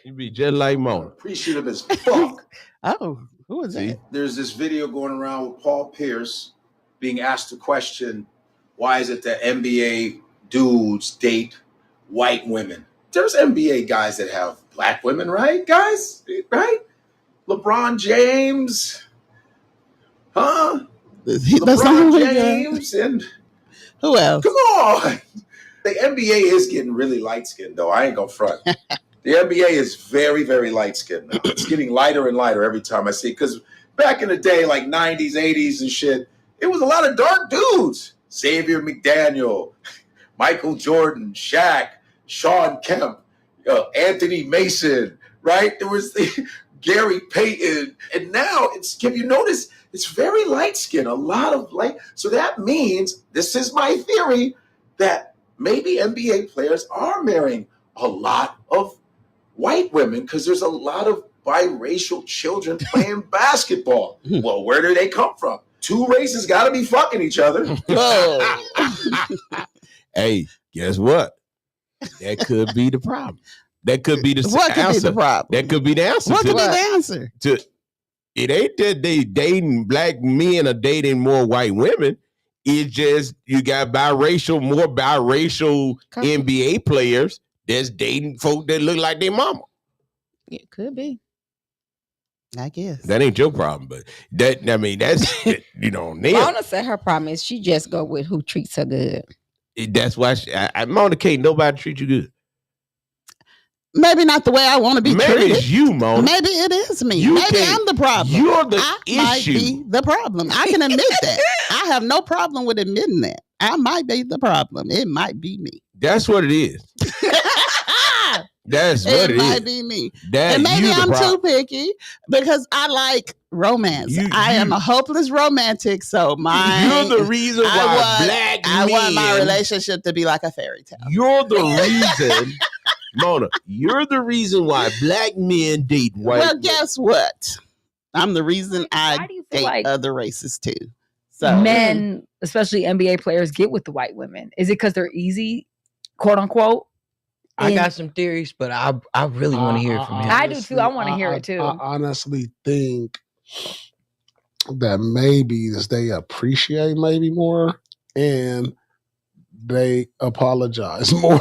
You be just like Mona. Appreciative as fuck. Oh, who is that? There's this video going around with Paul Pierce being asked the question, why is it that NBA dudes date white women? There's NBA guys that have black women, right, guys? Right? LeBron James. Huh? LeBron James and who else? Come on. The NBA is getting really light-skinned, though. I ain't gonna front. The NBA is very, very light-skinned now. It's getting lighter and lighter every time I see it. Because back in the day, like 90s, 80s and shit, it was a lot of dark dudes. Xavier McDaniel, Michael Jordan, Shaq, Sean Kemp, Anthony Mason, right? There was Gary Payton, and now have you noticed it's very light skin, a lot of light. So that means, this is my theory, that maybe NBA players are marrying a lot of white women because there's a lot of biracial children playing basketball. Well, where do they come from? Two races got to be fucking each other. Hey, guess what? That could be the problem. That could be the What could be the problem? That could be the answer. What could be the answer? It ain't that they dating black men or dating more white women. It's just you got more biracial NBA players that's dating folk that look like their mama. It could be. I guess. That ain't your problem, but that's Mona said her problem is she just go with who treats her good. That's why Mona can't nobody treat you good. Maybe not the way I want to be treated. Maybe it's you, Mona. Maybe it is me. Maybe I'm the problem. You're the issue. I might be the problem. I can admit that. I have no problem with admitting that. I might be the problem. It might be me. That's what it is. That's what it is. It might be me. And maybe I'm too picky because I like romance. I am a hopeless romantic, so you're the reason why I want my relationship to be like a fairy tale. You're the reason, Mona. You're the reason why black men date white. Well, guess what? I'm the reason I date other races too. So men, especially NBA players, get with the white women. Is it because they're easy, quote unquote? I got some theories, but I really want to hear it from him. I do too. I want to hear it too. I honestly think that maybe they appreciate maybe more and they apologize more.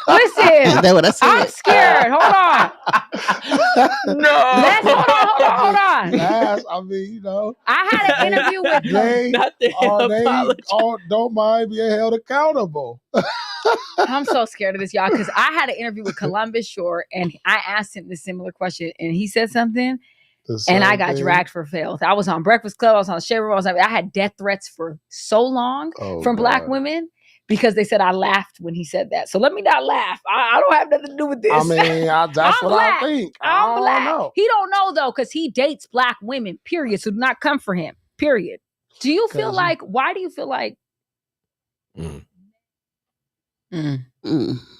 Listen, I'm scared. Hold on. No. Hold on. I mean, I had an interview with them. Don't mind being held accountable. I'm so scared of this, y'all, because I had an interview with Columbus Short, and I asked him this similar question, and he said something, and I got dragged for filth. I was on Breakfast Club, I was on Shade Room, I had death threats for so long from black women because they said I laughed when he said that. So let me not laugh. I don't have nothing to do with this. I mean, that's what I think. I'm black. Know. He don't know though, because he dates black women. Period. So do not come for him. Period. Do you feel like? Why do you feel like?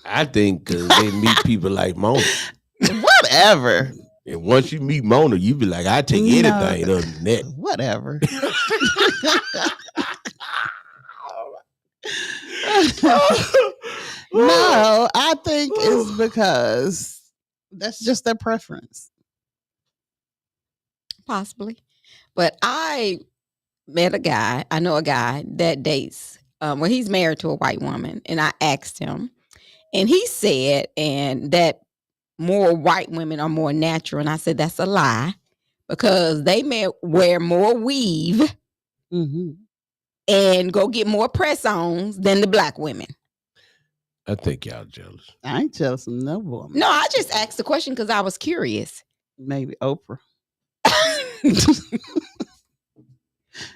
I think because they meet people like Mona. Whatever. And once you meet Mona, you be like, I take anything other than that. Whatever. No, I think it's because that's just their preference. Possibly. But I met a guy, I know a guy that dates, he's married to a white woman, and I asked him, and he said, and that more white women are more natural, and I said, that's a lie, because they may wear more weave and go get more press-ons than the black women. I think y'all jealous. I ain't jealous of no woman. No, I just asked the question because I was curious. Maybe Oprah.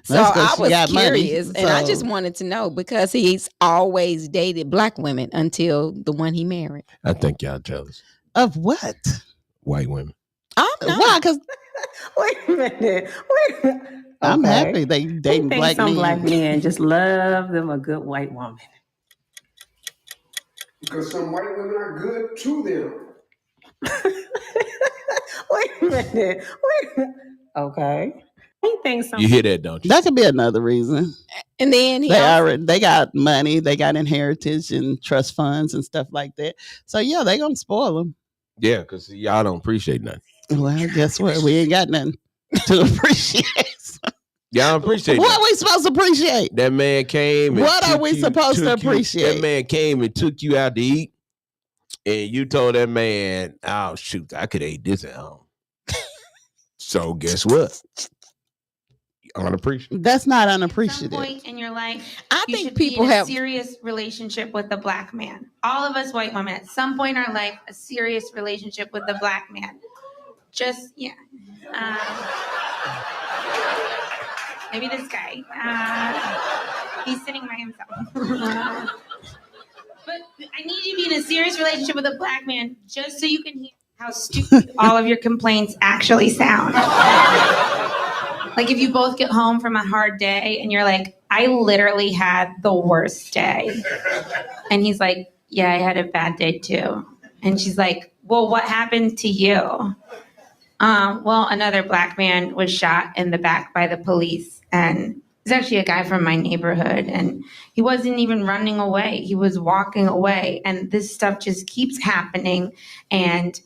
So I was curious, and I just wanted to know because he's always dated black women until the one he married. I think y'all jealous. Of what? White women. I'm not. Why? Because Wait a minute. I'm happy they dating black men. Some black men just love them a good white woman. Because some white women are good to them. Wait a minute. Okay. You hear that, don't you? That could be another reason. And then they got money, they got inheritance and trust funds and stuff like that. So yeah, they gonna spoil them. Yeah, because y'all don't appreciate nothing. Well, guess what? We ain't got nothing to appreciate. Y'all don't appreciate what are we supposed to appreciate? That man came. What are we supposed to appreciate? That man came and took you out to eat, and you told that man, "Oh shoot, I could eat this at home." So guess what? Unappreciative. That's not unappreciative. At some point in your life, I you think should people be in a have serious relationship with a black man. All of us white women, at some point in our life, a serious relationship with a black man. Just maybe this guy. He's sitting by himself. But I need you to be in a serious relationship with a black man just so you can hear how stupid all of your complaints actually sound. Like if you both get home from a hard day and you're like, I literally had the worst day. And he's like, yeah, I had a bad day too. And she's like, well, what happened to you? Well, another black man was shot in the back by the police, and it's actually a guy from my neighborhood, and he wasn't even running away. He was walking away, and this stuff just keeps happening, and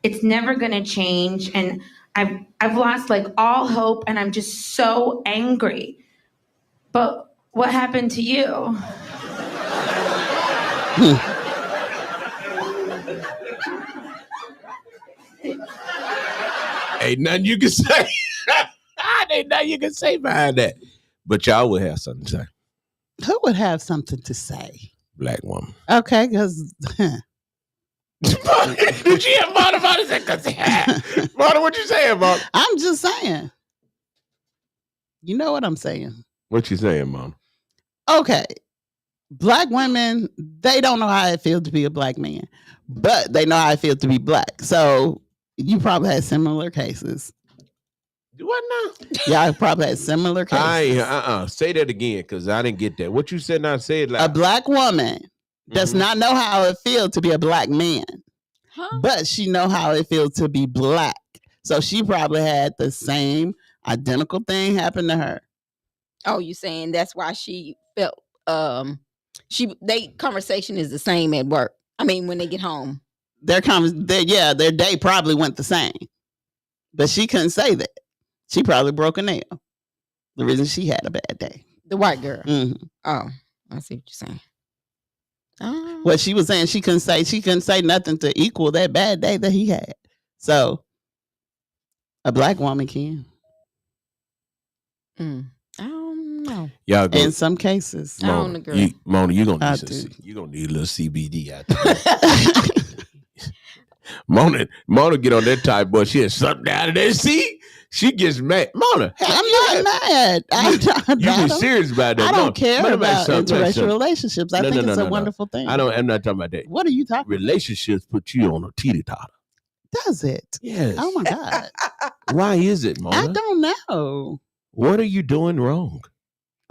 it's never going to change. And I've lost like all hope, and I'm just so angry. But what happened to you? Ain't nothing you can say. Ain't nothing you can say behind that. But y'all would have something to say. Who would have something to say? Black woman. Okay, because... Did you hear Mona? Mona said, Mona, what you saying, Mona? I'm just saying. You know what I'm saying. What you saying, Mona? Okay. Black women, they don't know how it feels to be a black man, but they know how it feels to be black. So you probably had similar cases. What now? Y'all probably had similar cases. Say that again, because I didn't get that. What you said now, say it like a black woman does not know how it feels to be a black man, but she know how it feels to be black. So she probably had the same identical thing happen to her. Oh, you saying that's why she felt conversation is the same at work. I mean, when they get home. Their day probably went the same. But she couldn't say that. She probably broke a nail. The reason she had a bad day. The white girl. Mm-hmm. Oh, I see what you're saying. Oh. What she was saying, she couldn't say nothing to equal that bad day that he had. So a black woman can. I don't know. Y'all go, in some cases. I don't agree. Mona, you're gonna need a little CBD out there. Mona get on that type, boy. She has something down there. See? She gets mad. Mona, I'm not mad. You be serious about that. I don't care about interracial relationships. I think it's a wonderful thing. I'm not talking about that. What are you talking about? Relationships put you on a teeter-totter. Does it? Yes. Oh my God. Why is it, Mona? I don't know. What are you doing wrong?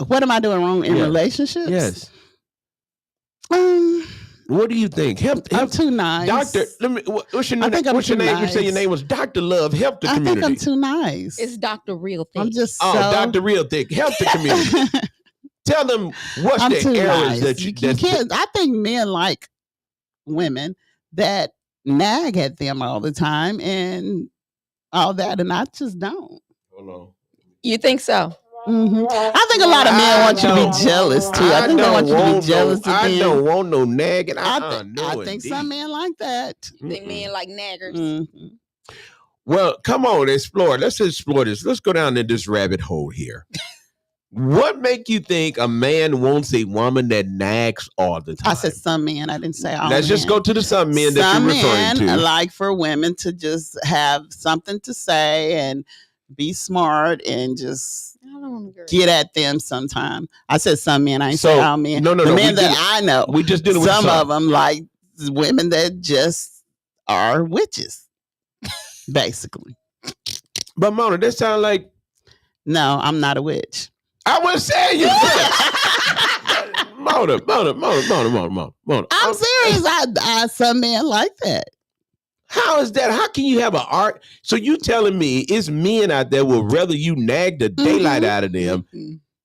What am I doing wrong in relationships? Yes. What do you think? I'm too nice. Doctor, what's your name? What's your name? You say your name was Dr. Love. Help the community. I think I'm too nice. It's Dr. Real Thick. I'm just Dr. Real Thick. Help the community. Tell them what's the areas that you can't. I think men like women that nag at them all the time and all that, and I just don't. Hold on. You think so? Mm-hmm. I think a lot of men want you to be jealous too. I think they want you to be jealous of them. I don't want no nagging. I think some men like that. You think men like naggers? Mm-hmm. Well, come on, explore. Let's explore this. Let's go down in this rabbit hole here. What make you think a man wants a woman that nags all the time? I said some men. I didn't say all Let's just go to the some men that you're referring to. Some men like for women to just have something to say and be smart and just get at them sometime. I said some men. I ain't say all men. No. The men that I know. We just did it with some of them like women that just are witches, basically. But Mona, that sounds like. No, I'm not a witch. I was saying you. Mona. I'm serious. I some men like that. How is that? How can you have an art? So you telling me it's men out there would rather you nag the daylight out of them?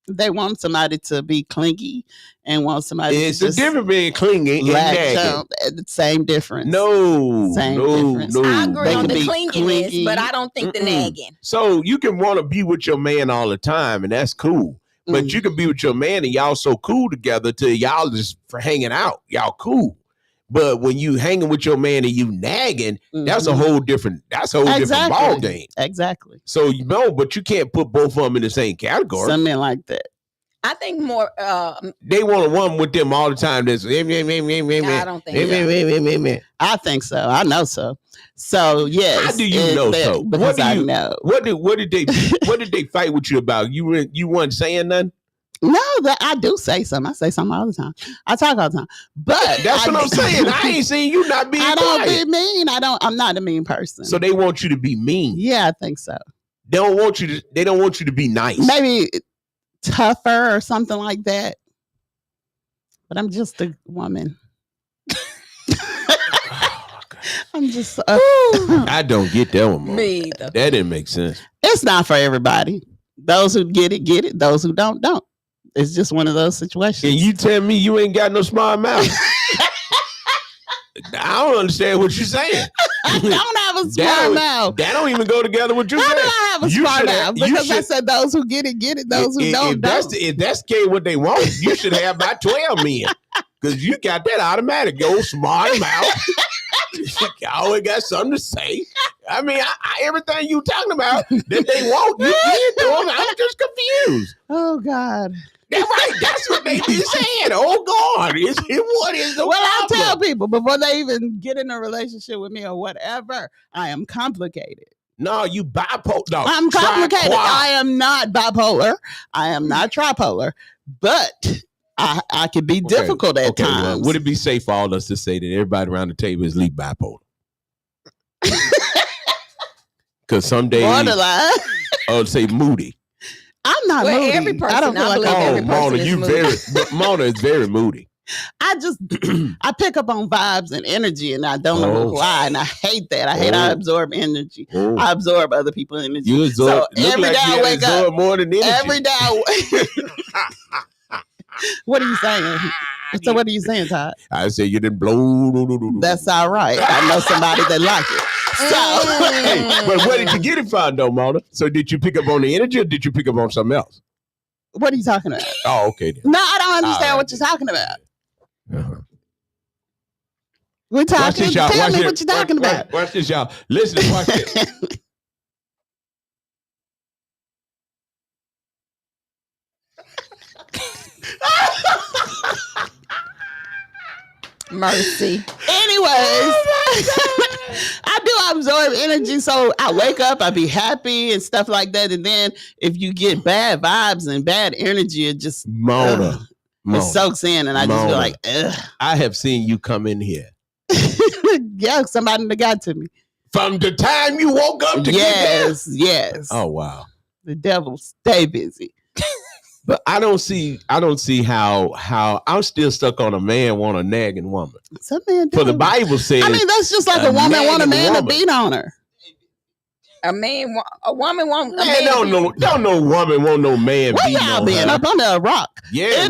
They want somebody to be clingy and want somebody it's to the difference between clingy and nagging. Same difference. No. Difference. I agree on the clinginess, but I don't think the nagging. So you can want to be with your man all the time, and that's cool. But you can be with your man and y'all so cool together till y'all just for hanging out. Y'all cool. But when you hanging with your man and you nagging, that's a whole different different ball game. Exactly. So but you can't put both of them in the same category. Some men like that. I think more they want a woman with them all the time. That's I don't think so. I think so. I know so. So yes. How do you know so? Because I know. What did they fight with you about? You weren't saying nothing? No, that I do say something. I say something all the time. I talk all the time. But that's what I'm saying. I ain't saying you not being I don't quiet. be mean. I'm not a mean person. So they want you to be mean. Yeah, I think so. They don't want you to be nice. Maybe tougher or something like that. But I'm just a woman. I'm just I don't get that one. Me either. That didn't make sense. It's not for everybody. Those who get it. Those who don't. It's just one of those situations. And you tell me you ain't got no smart mouth. I don't understand what you're saying. I don't have a smart mouth. That don't even go together with you. How do I have a smart mouth? Because I said those who get it. Those who don't. If that's what they want, you should have about 12 men. Because you got that automatic. Yo, smart mouth. You always got something to say. I mean, everything you talking about that they want, you did to them. I'm just confused. Oh, God. That's right. That's what they be saying. Oh, God. What is the problem? I tell people before they even get in a relationship with me or whatever, I am complicated. No, you bipolar. No, I'm complicated. I am not bipolar. I am not tripolar. But I can be difficult at times. Well, would it be safe for all of us to say that everybody around the table is lead bipolar? Because some days, borderline. I would say moody. I'm not moody. Every person, I don't feel like every Mona, person is moody. Mona is very moody. I pick up on vibes and energy, and I don't know why, and I hate that. I hate I absorb energy. I absorb other people's energy. You absorb. So every day I wake up, more than energy. Every day I What are you saying? So what are you saying, Todd? I say you didn't blow. That's all right. I know somebody that like it. Hey, but where did you get it from, though, Mona? So did you pick up on the energy, or did you pick up on something else? What are you talking about? Oh, okay. Then. No, I don't understand what you're talking about. We're talking. This, y'all. Tell me what you're talking about. Watch this, y'all. Listen, watch this. Mercy. Anyways, I do absorb energy, so I wake up, I be happy and stuff like that. And then if you get bad vibes and bad energy, it just Mona. It soaks in, and I just feel like, ugh. I have seen you come in here. Yeah, somebody that got to me. From the time you woke up to yes. Oh wow. The devil stay busy. But I don't see how I'm still stuck on a man want a nagging woman. Some man do. For the Bible says, I mean, that's just like a woman want a man to beat on her. A woman want. Man, don't no woman want no man. Where y'all been? Up under a rock? Yeah,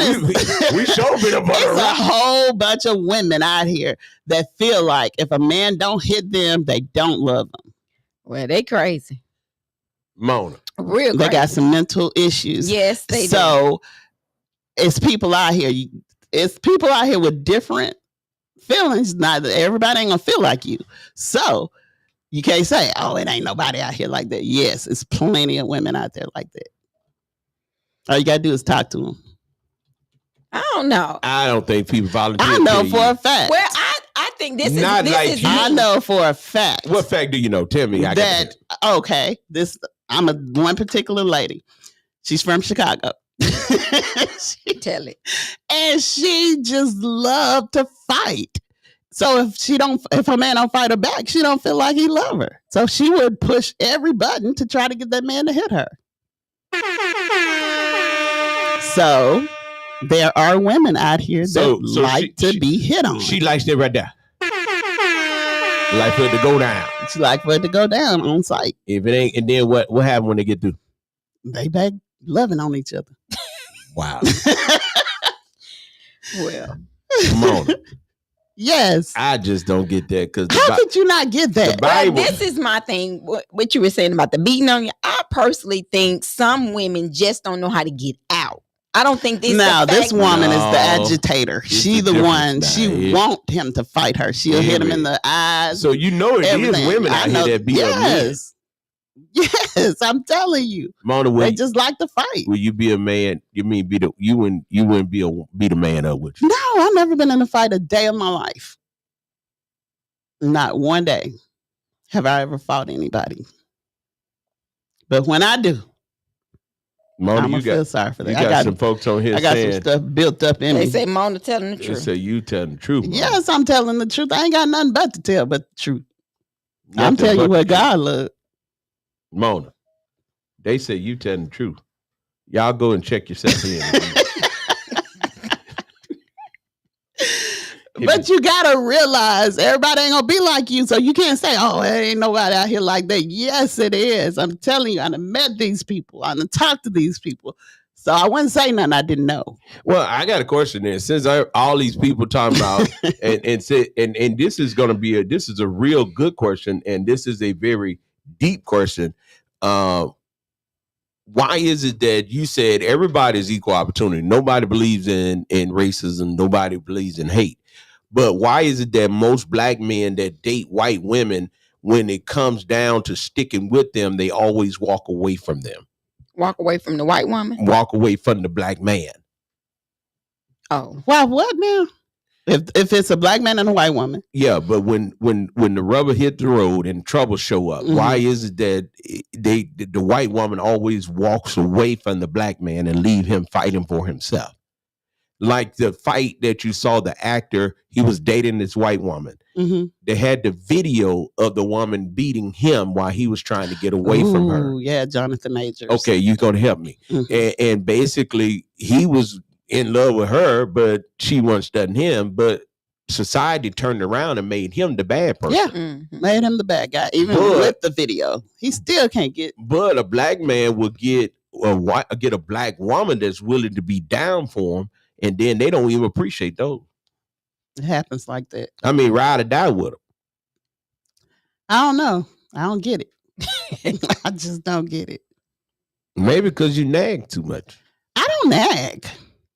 we sure been up under a rock. It's a whole bunch of women out here that feel like if a man don't hit them, they don't love them. Well, they crazy. Mona. Real crazy. They got some mental issues. Yes, they do. So it's people out here. It's people out here with different feelings. Not everybody ain't gonna feel like you. So you can't say, "Oh, it ain't nobody out here like that." Yes, it's plenty of women out there like that. All you gotta do is talk to them. I don't know. I don't think people volunteer. I know for a fact. Well, I think this Not is like this is. you. I know for a fact. What fact do you know? Tell me. I'm one particular lady. She's from Chicago. Tell it. And she just loved to fight. So if a man don't fight her back, she don't feel like he love her. So she would push every button to try to get that man to hit her. So there are women out here that like to be hit on. She likes it right there. Like for it to go down. She like for it to go down on sight. If it ain't, and then what happens when they get through? They back loving on each other. Wow. Well, Mona. Yes. I just don't get that because how could you not get that? Well, this is my thing. What you were saying about the beating on you. I personally think some women just don't know how to get out. I don't think this. No, this woman is the agitator. She the one. She want him to fight her. She'll hit him in the eyes. So you know it is women out here that beat up men. Yes, I'm telling you. Mona, they just like to fight. Will you be a man? You mean you wouldn't beat a man up with you? No, I've never been in a fight a day of my life. Not one day have I ever fought anybody. But when I do, Mona, I'm gonna feel sorry for that. You got some folks on here I got saying some stuff built up in me. They say Mona telling the they truth. say you telling the truth. Mona. Yes, I'm telling the truth. I ain't got nothing but to tell but the truth. I'm Nothing telling you but what the truth. God loves. Mona, they say you telling the truth. Y'all go and check yourself in. But you gotta realize everybody ain't gonna be like you, so you can't say, "Oh, there ain't nobody out here like that." Yes, it is. I'm telling you, I done met these people. I done talked to these people, so I wouldn't say nothing I didn't know. Well, I got a question there. Since all these people talking about and this is gonna be this is a real good question, and this is a very deep question. Why is it that you said everybody's equal opportunity? Nobody believes in racism. Nobody believes in hate. But why is it that most black men that date white women, when it comes down to sticking with them, they always walk away from them? Walk away from the white woman? Walk away from the black man. Oh. Why what now? If it's a black man and a white woman. Yeah, but when the rubber hit the road and trouble show up, why is it that the white woman always walks away from the black man and leave him fighting for himself? Like the fight that you saw, the actor, he was dating this white woman. They had the video of the woman beating him while he was trying to get away from her. Yeah, Jonathan Majors. Okay, you're going to help me. And basically, he was in love with her, but she wasn't studying him. But society turned around and made him the bad person. Yeah, made him the bad guy, even with the video. He still can't get. But a black man will get a black woman that's willing to be down for him. And then they don't even appreciate those. It happens like that. I mean, ride or die with them. I don't know. I don't get it. I just don't get it. Maybe because you nag too much. I don't nag.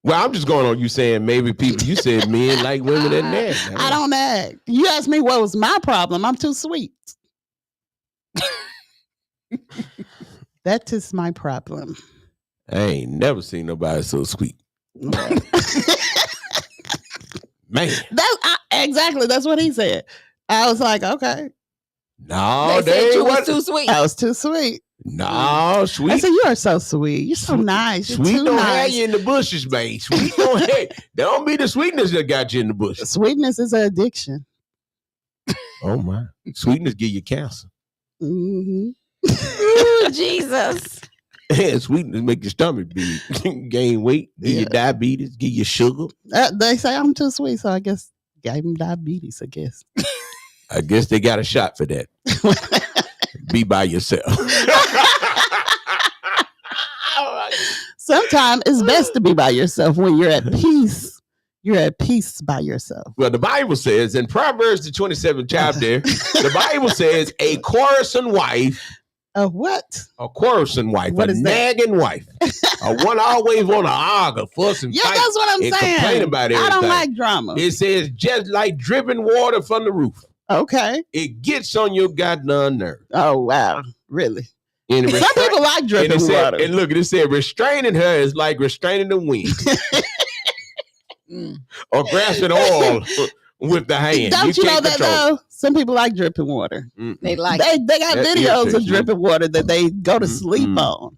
Well, I'm just going on you saying maybe people, you said men like women that nag. I don't nag. You asked me what was my problem. I'm too sweet. That is my problem. I ain't never seen nobody so sweet. Man. Exactly. That's what he said. I was like, okay. No, they said you was too sweet. I was too sweet. No, sweet. I said, you are so sweet. You're so nice. You're sweet too don't nice. have you in the bushes, man. Sweet don't have. That don't be the sweetness that got you in the bushes. Sweetness is an addiction. Oh my. Sweetness give you cancer. Ooh, Jesus. Yeah, sweetness make your stomach big, gain weight, give you diabetes, give you sugar. They say I'm too sweet, so I guess gave him diabetes, I guess. I guess they got a shot for that. Be by yourself. Sometimes it's best to be by yourself when you're at peace. You're at peace by yourself. Well, the Bible says in Proverbs, the 27th chapter, the Bible says a quarrelsome wife. A what? A quarrelsome wife. What a is that? nagging wife. One always want to argue, fuss, and fight. That's what I'm and saying. Complain about everything. I don't like drama. It says just like dripping water from the roof. Okay. It gets on your goddamn nerve. Oh, wow. Really? And some people like dripping water. And look, it said restraining her is like restraining the wind. Or grasping oil with the hand. Don't you know that though? Some people like dripping water. They like they got videos of dripping water that they go to sleep on.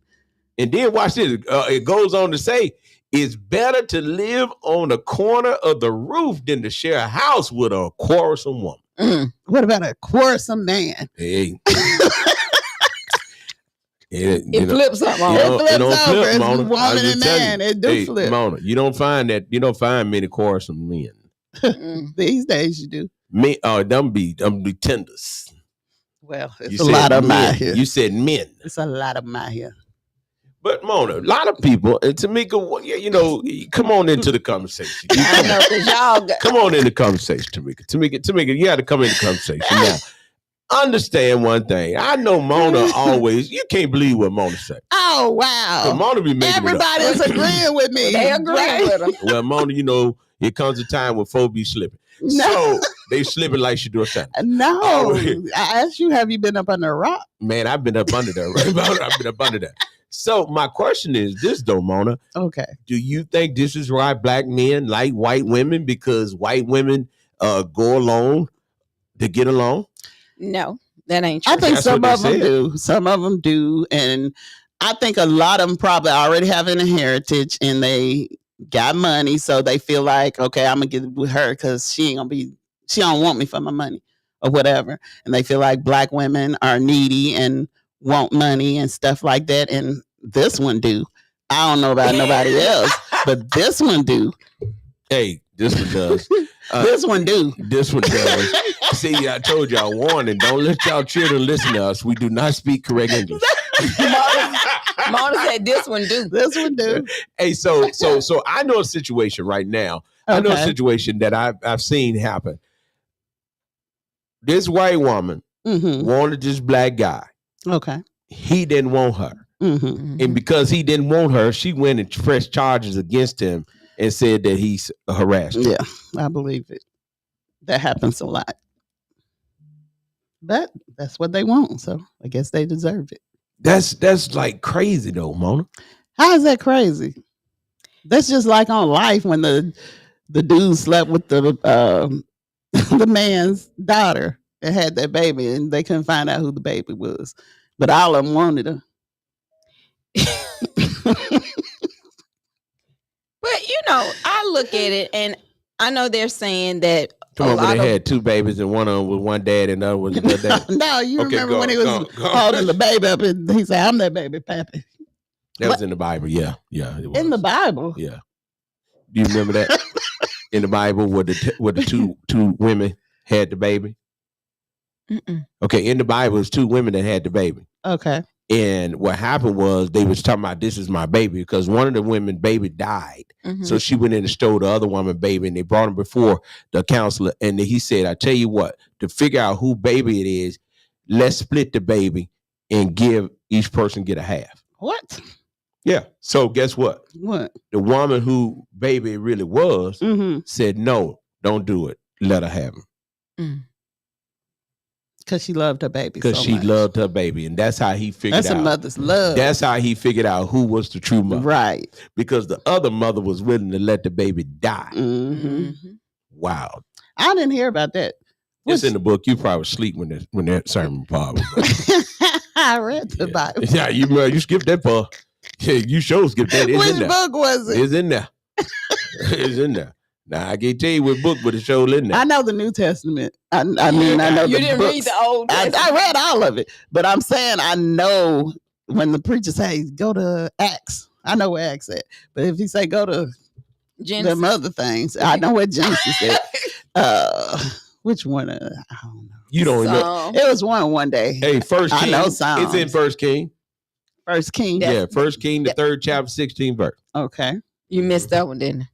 And then watch this. It goes on to say, it's better to live on the corner of the roof than to share a house with a quarrelsome woman. What about a quarrelsome man? Hey. It flips up, Mona. It flips over. It's Mona. woman and man. It do flip. Mona, you don't find many quarrelsome men. These days you do. Men, them be tenders. Well, it's a lot of them out here. You said men. It's a lot of them out here. But Mona, a lot of people, and Tamika, come on into the conversation. I know, because y'all come on in the conversation, Tamika. Tamika, you got to come in the conversation now. Understand one thing. I know Mona always. You can't believe what Mona said. Oh wow! Mona be making everybody's agreeing with me. They agreeing with her. Well, Mona, it comes a time when folks be slipping. No. So they slipping like she doing something. No, I asked you, have you been up under a rock? Man, I've been up under there. Right? I've been up under that. So my question is this, though, Mona. Okay. Do you think this is why black men like white women, because white women go along to get along? No, that ain't true. I think That's some what of they them said. do. Some of them do. And I think a lot of them probably already have an heritage and they got money, so they feel like, okay, I'm gonna get with her because she don't want me for my money or whatever. And they feel like black women are needy and want money and stuff like that. And this one do. I don't know about nobody else, but this one do. Hey, this one does. This one do. This one does. See, I told y'all, warning, don't let y'all children listen to us. We do not speak correct English. Mona said this one do. This one do. Hey, so I know a situation right now. I know a situation that I've seen happen. This white woman wanted this black guy. Okay. He didn't want her. And because he didn't want her, she went and pressed charges against him and said that he's harassed her. Yeah, I believe it. That happens a lot. But that's what they want, so I guess they deserved it. That's like crazy though, Mona. How is that crazy? That's just like on Life when the dude slept with the man's daughter and had that baby, and they couldn't find out who the baby was, but all of them wanted her. But I look at it and I know they're saying that they had two babies and one of them was one dad and the other was another dad. No, you remember when he was holding the baby up and he said, "I'm that baby, pappy." That was in the Bible, yeah. It was. In the Bible, yeah. Do you remember that in the Bible where the two women had the baby? Okay, in the Bible, it's two women that had the baby. Okay. And what happened was they was talking about this is my baby because one of the women baby died. So she went in and stole the other woman baby and they brought him before the counselor. And he said, I tell you what, to figure out who baby it is, let's split the baby and give each person get a half. What? Yeah. So guess what? What? The woman who baby it really was said, no, don't do it. Let her have him. Because she loved her baby. Because she loved her baby. And that's how he figured out. That's a mother's love. That's how he figured out who was the true mother. Right. Because the other mother was willing to let the baby die. Wow. I didn't hear about that. It's in the book. You probably sleep when that sermon part was. I read the Bible. Yeah, you skipped that part. Yeah, you sure skipped that. Which book was it? It's in there. It's in there. Now I can't tell you what book, but it's show in there. I know the New Testament. I mean, I know you the didn't books. read the Old Testament. I read all of it, but I'm saying I know when the preacher say go to Acts. I know where Acts at, but if he say go to Genesis. them other things, I know where Genesis is. Which one? I don't know. You don't know. It was one day. Hey, First King. I know Psalms. It's in First King. First King. Yeah, First King, the 3rd chapter, 16th verse. Okay. You missed that one, didn't you?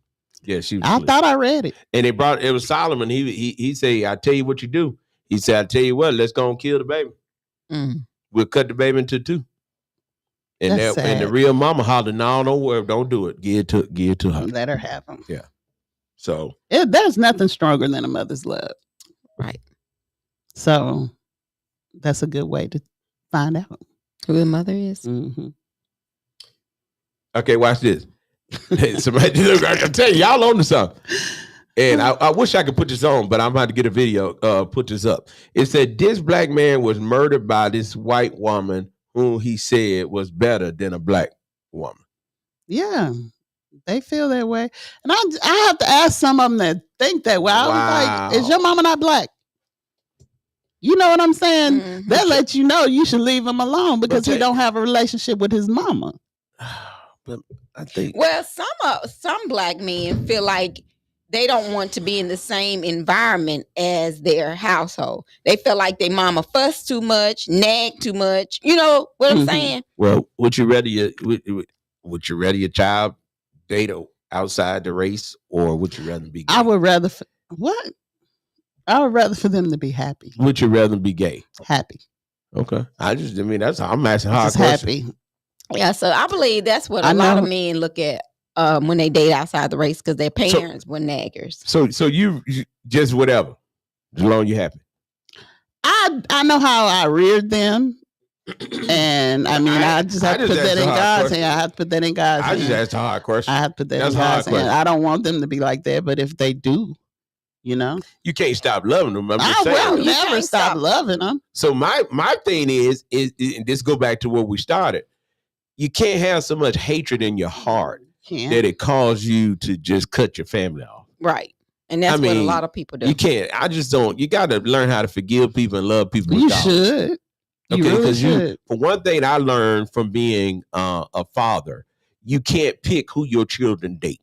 Yeah, she was I thought I read it. And it was Solomon. He said, I tell you what you do. He said, I tell you what, let's go and kill the baby. We'll cut the baby into two. And the real mama hollered, no, don't worry, don't do it. Give it to her. Let her have them. Yeah. So there's nothing stronger than a mother's love. Right. So that's a good way to find out who the mother is. Okay, watch this. Somebody, I can tell you, y'all on to something. And I wish I could put this on, but I'm about to get a video, put this up. It said this black man was murdered by this white woman whom he said was better than a black woman. Yeah, they feel that way. And I have to ask some of them that think that way. I was like, is your mama not black? You know what I'm saying? That lets you know you should leave him alone because he don't have a relationship with his mama. But I think some black men feel like they don't want to be in the same environment as their household. They feel like their mama fuss too much, nag too much. You know what I'm saying? Well, would you rather your child date outside the race, or would you rather be gay? I would rather for them to be happy. Would you rather be gay? Happy. Okay. That's how I'm asking hard questions. Happy. Yeah, so I believe that's what a lot of men look at when they date outside the race because their parents were naggers. So you just whatever, as long as you're happy. I know how I reared them, and I mean I just have to put that in God's hand. I have to put that in God's hand. I just asked a hard question. I have to put that in God's hand. I don't want them to be like that, but if they do, you can't stop loving them. I will never stop loving them. So my thing is this go back to where we started. you can't have so much hatred in your heart that it causes you to just cut your family off. Right. And that's what a lot of people do. You can't. I just don't. You got to learn how to forgive people and love people. You should. Okay, because for one thing, I learned from being a father, you can't pick who your children date.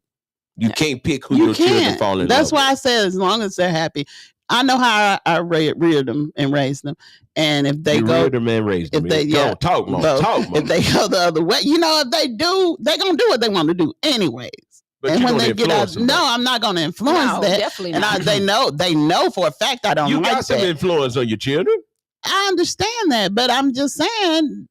You can't pick who your children fall in love with. That's why I said as long as they're happy. I know how I reared them and raised them. And if they reared them and raised them. Talk more. If they go the other way, if they do, they're going to do what they want to do anyways. But and when they get out, I'm not going to influence that. Definitely and not. They know for a fact I don't like that. You like got some influence on your children. I understand that, but I'm just saying,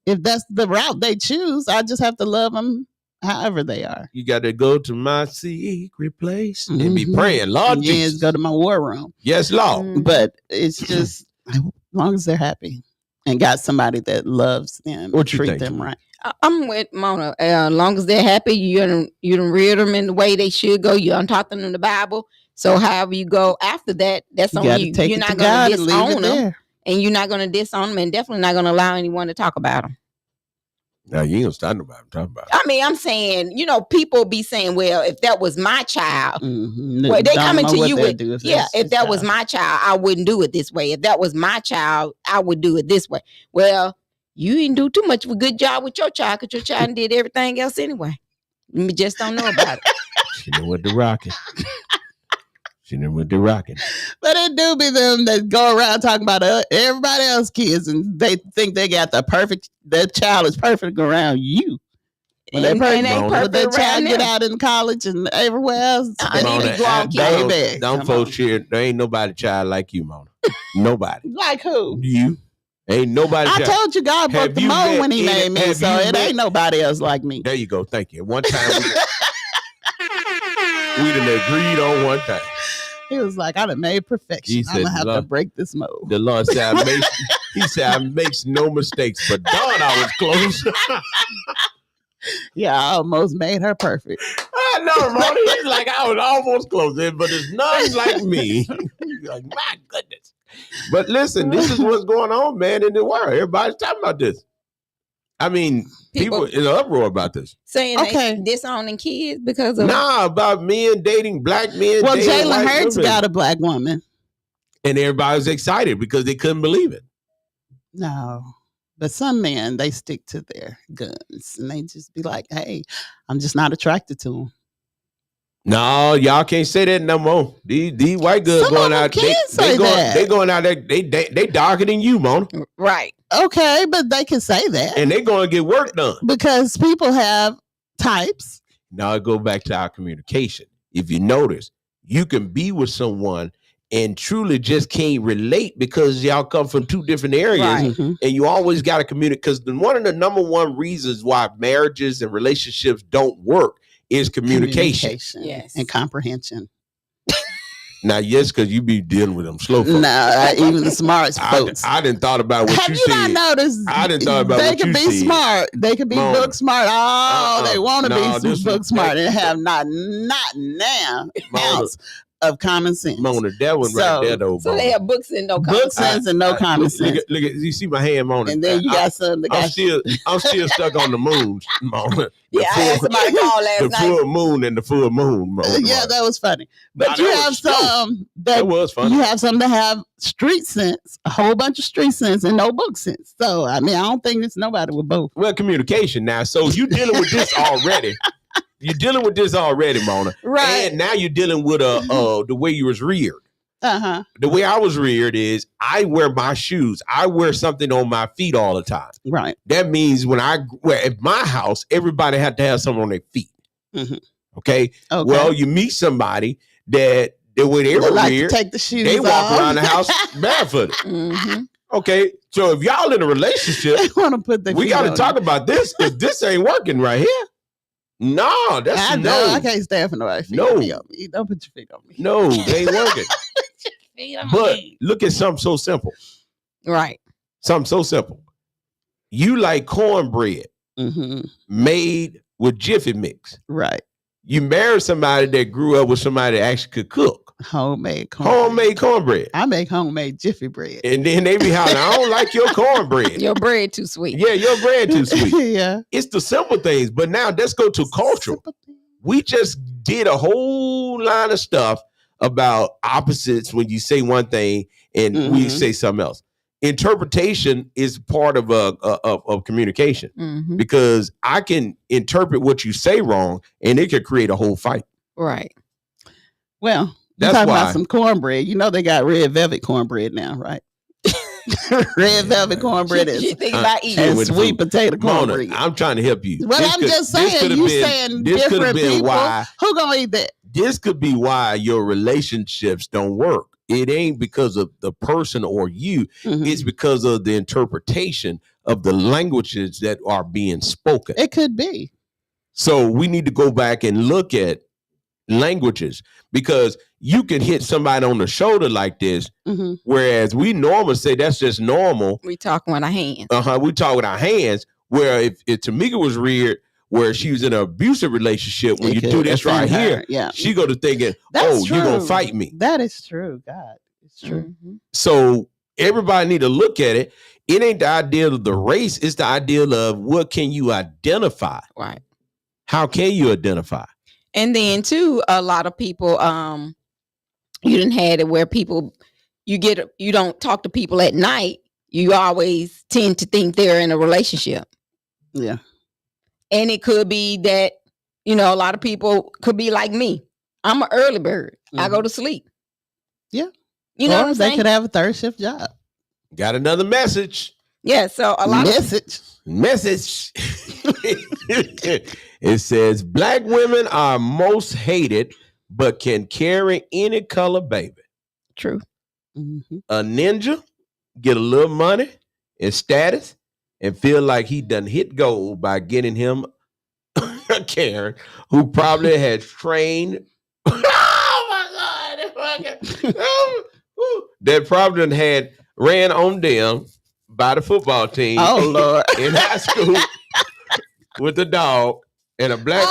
if that's the route they choose, I just have to love them however they are. You got to go to my secret place and be praying, Lord Jesus. Go to my war room. Yes, Lord. But it's just as long as they're happy and got somebody that loves them, treat them right. I'm with Mona. As long as they're happy, you done rear them in the way they should go. You done taught them in the Bible. So however you go after that, that's on you. You're not going to disown them. And you're not going to disown them, and definitely not going to allow anyone to talk about them. No, you ain't going to start nobody talking about it. I mean, I'm saying, people be saying, well, if that was my child, well, they coming to you with, if that was my child, I wouldn't do it this way. If that was my child, I would do it this way. Well, you didn't do too much of a good job with your child because your child did everything else anyway. You just don't know about it. She know what to rocking. She know what to rocking. But it do be them that go around talking about everybody else's kids and they think they got their child is perfect around you. When they their child get out in college and everywhere else, don't folks cheer. There ain't nobody child like you, Mona. Nobody. Like who? You. Ain't nobody. I told you God broke the mold when he made me, so it ain't nobody else like me. There you go. Thank you. One time we done agreed on one thing. He was like, I done made perfection. I'm gonna have to break this mold. The Lord said, I makes no mistakes, but darn, I was close. Yeah, I almost made her perfect. I know, Ronnie. He's like, I was almost close in, but it's none like me. Like, my goodness. But listen, this is what's going on, man, in the world. Everybody's talking about this. I mean, people in an uproar about this. Saying they disowning kids because of about men dating black men. Well, Jalen Hurts got a black woman. And everybody was excited because they couldn't believe it. No. But some men, they stick to their guns and they just be like, hey, I'm just not attracted to them. No, y'all can't say that no more. These white girls going out. They going out there. They darker than you, Mona. Right. Okay, but they can say that. And they're going to get work done. Because people have types. Now I go back to our communication. If you notice, you can be with someone and truly just can't relate because y'all come from two different areas. Right. And you always got to communicate. Because one of the number one reasons why marriages and relationships don't work is communication. Yes. And comprehension. Now, yes, because you be dealing with them slow folks. No, even the smart folks. I didn't thought about what you said. Have you not noticed? I didn't thought about what you said. They can be smart. They can be book smart. They want to be book smart and have not now ounce of common sense. Mona, that one right there, though. So they have books and no common sense. Book sense and no common sense. Look at, you see my hand, Mona. And then you got some. I'm still stuck on the moon, Mona. I had somebody call last night. The full moon and the full moon, Mona. Yeah, that was funny. But you have some that was funny. You have some that have street sense, a whole bunch of street sense and no book sense. So I mean, I don't think it's nobody with both. Well, communication now. So you dealing with this already. You're dealing with this already, Mona. Right. And now you're dealing with the way you was reared. Uh-huh. The way I was reared is I wear my shoes. I wear something on my feet all the time. Right. That means when at my house, everybody had to have something on their feet. Mm-hmm. Okay. Well, you meet somebody that the way they were reared, take the shoes they walk off. around the house barefooted. Mm-hmm. Okay. So if y'all in a relationship, we got to talk about this because this ain't working right here. No, that's I can't stand for nobody. No, don't put your feet on me. No, they ain't working. But look at something so simple. Right. Something so simple. You like cornbread made with Jiffy Mix. Right. You marry somebody that grew up with somebody that actually could cook. Homemade cornbread. Homemade cornbread. I make homemade Jiffy bread. And then they be hollering, I don't like your cornbread. Your bread too sweet. Yeah, your bread too sweet. Yeah. It's the simple things. But now let's go to cultural. We just did a whole line of stuff about opposites when you say one thing and we say something else. Interpretation is part of communication because I can interpret what you say wrong and it could create a whole fight. Right. Well, you're talking about some cornbread. You know they got red velvet cornbread now, right? Red velvet cornbread is and sweet potato cornbread. I'm trying to help you. Well, I'm just saying, you saying different people. Why, who gonna eat that? This could be why your relationships don't work. It ain't because of the person or you. It's because of the interpretation of the languages that are being spoken. It could be. So we need to go back and look at languages because you can hit somebody on the shoulder like this, whereas we normally say that's just normal. We talk with our hands. We talk with our hands. Where if Tamika was reared where she was in an abusive relationship, when you do this right here, she go to thinking, you're gonna fight me. That is true. God, it's true. So everybody need to look at it. It ain't the idea of the race, it's the idea of what can you identify? Right. How can you identify? And then too, a lot of people, you didn't have it where people, you don't talk to people at night. You always tend to think they're in a relationship. Yeah. And it could be that, a lot of people could be like me. I'm an early bird. I go to sleep. Yeah. You know what I'm saying? They could have a third shift job. Got another message. Yeah. So a lot message. It says black women are most hated, but can carry any color baby. True. A ninja get a little money and status and feel like he done hit gold by getting him a Karen who probably has trained. Oh my God. That probably done had ran on them by the football team. Oh Lord. In high school with a dog and a black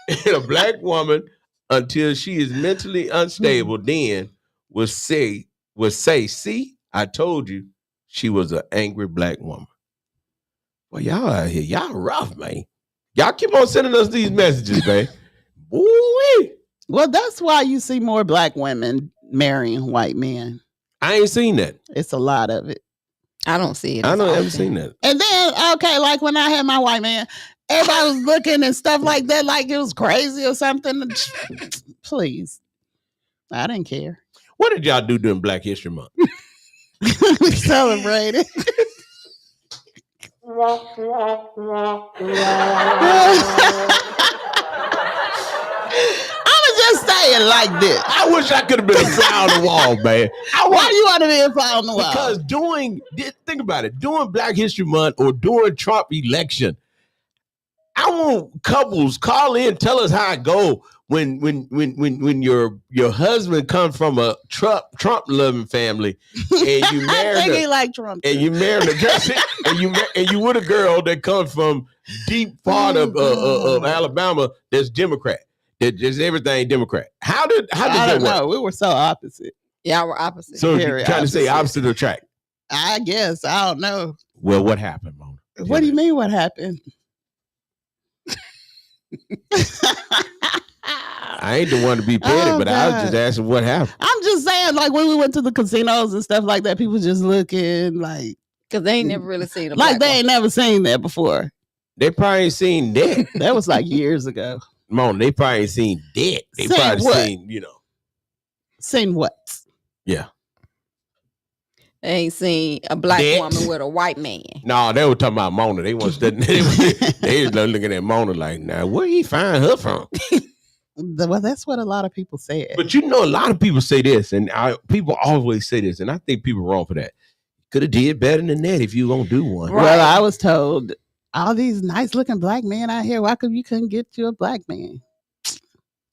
and a black woman until she is mentally unstable, then will say, see, I told you she was an angry black woman. Well, y'all out here, y'all rough, man. Y'all keep on sending us these messages, man. Ooh-wee. Well, that's why you see more black women marrying white men. I ain't seen that. It's a lot of it. I don't see it. I don't ever seen that. And then, okay, like when I had my white man, everybody was looking and stuff like that, like it was crazy or something. Please. I didn't care. What did y'all do during Black History Month? We celebrated. Just saying like this. I wish I could have been a fly on the wall, man. Why do you want to be a fly on the wall? Because think about it, during Black History Month or during Trump election, I want couples call in, tell us how it go when your husband comes from a Trump loving family and you marry like Trump and you marry the and you with a girl that comes from deep part of Alabama that's Democrat. Just everything Democrat. How did that work? We were so opposite. Yeah, we're opposite. So you're trying to say opposite attract? I guess. I don't know. Well, what happened, Mona? What do you mean what happened? I ain't the one to be petty, but I was just asking what happened. I'm just saying, like when we went to the casinos and stuff like that, people just looking like, because they ain't never really seen ain't never seen that before. They probably ain't seen that. That was like years ago. Mona, they probably ain't seen that. They probably seen, Seen what? Yeah. They ain't seen a black woman with a white man. No, they were talking about Mona. They was looking at Mona like, now where he find her from? Well, that's what a lot of people say. But a lot of people say this, and people always say this, and I think people are wrong for that. Could have did better than that if you gonna do one. Right. Well, I was told all these nice looking black men out here, why come you couldn't get you a black man?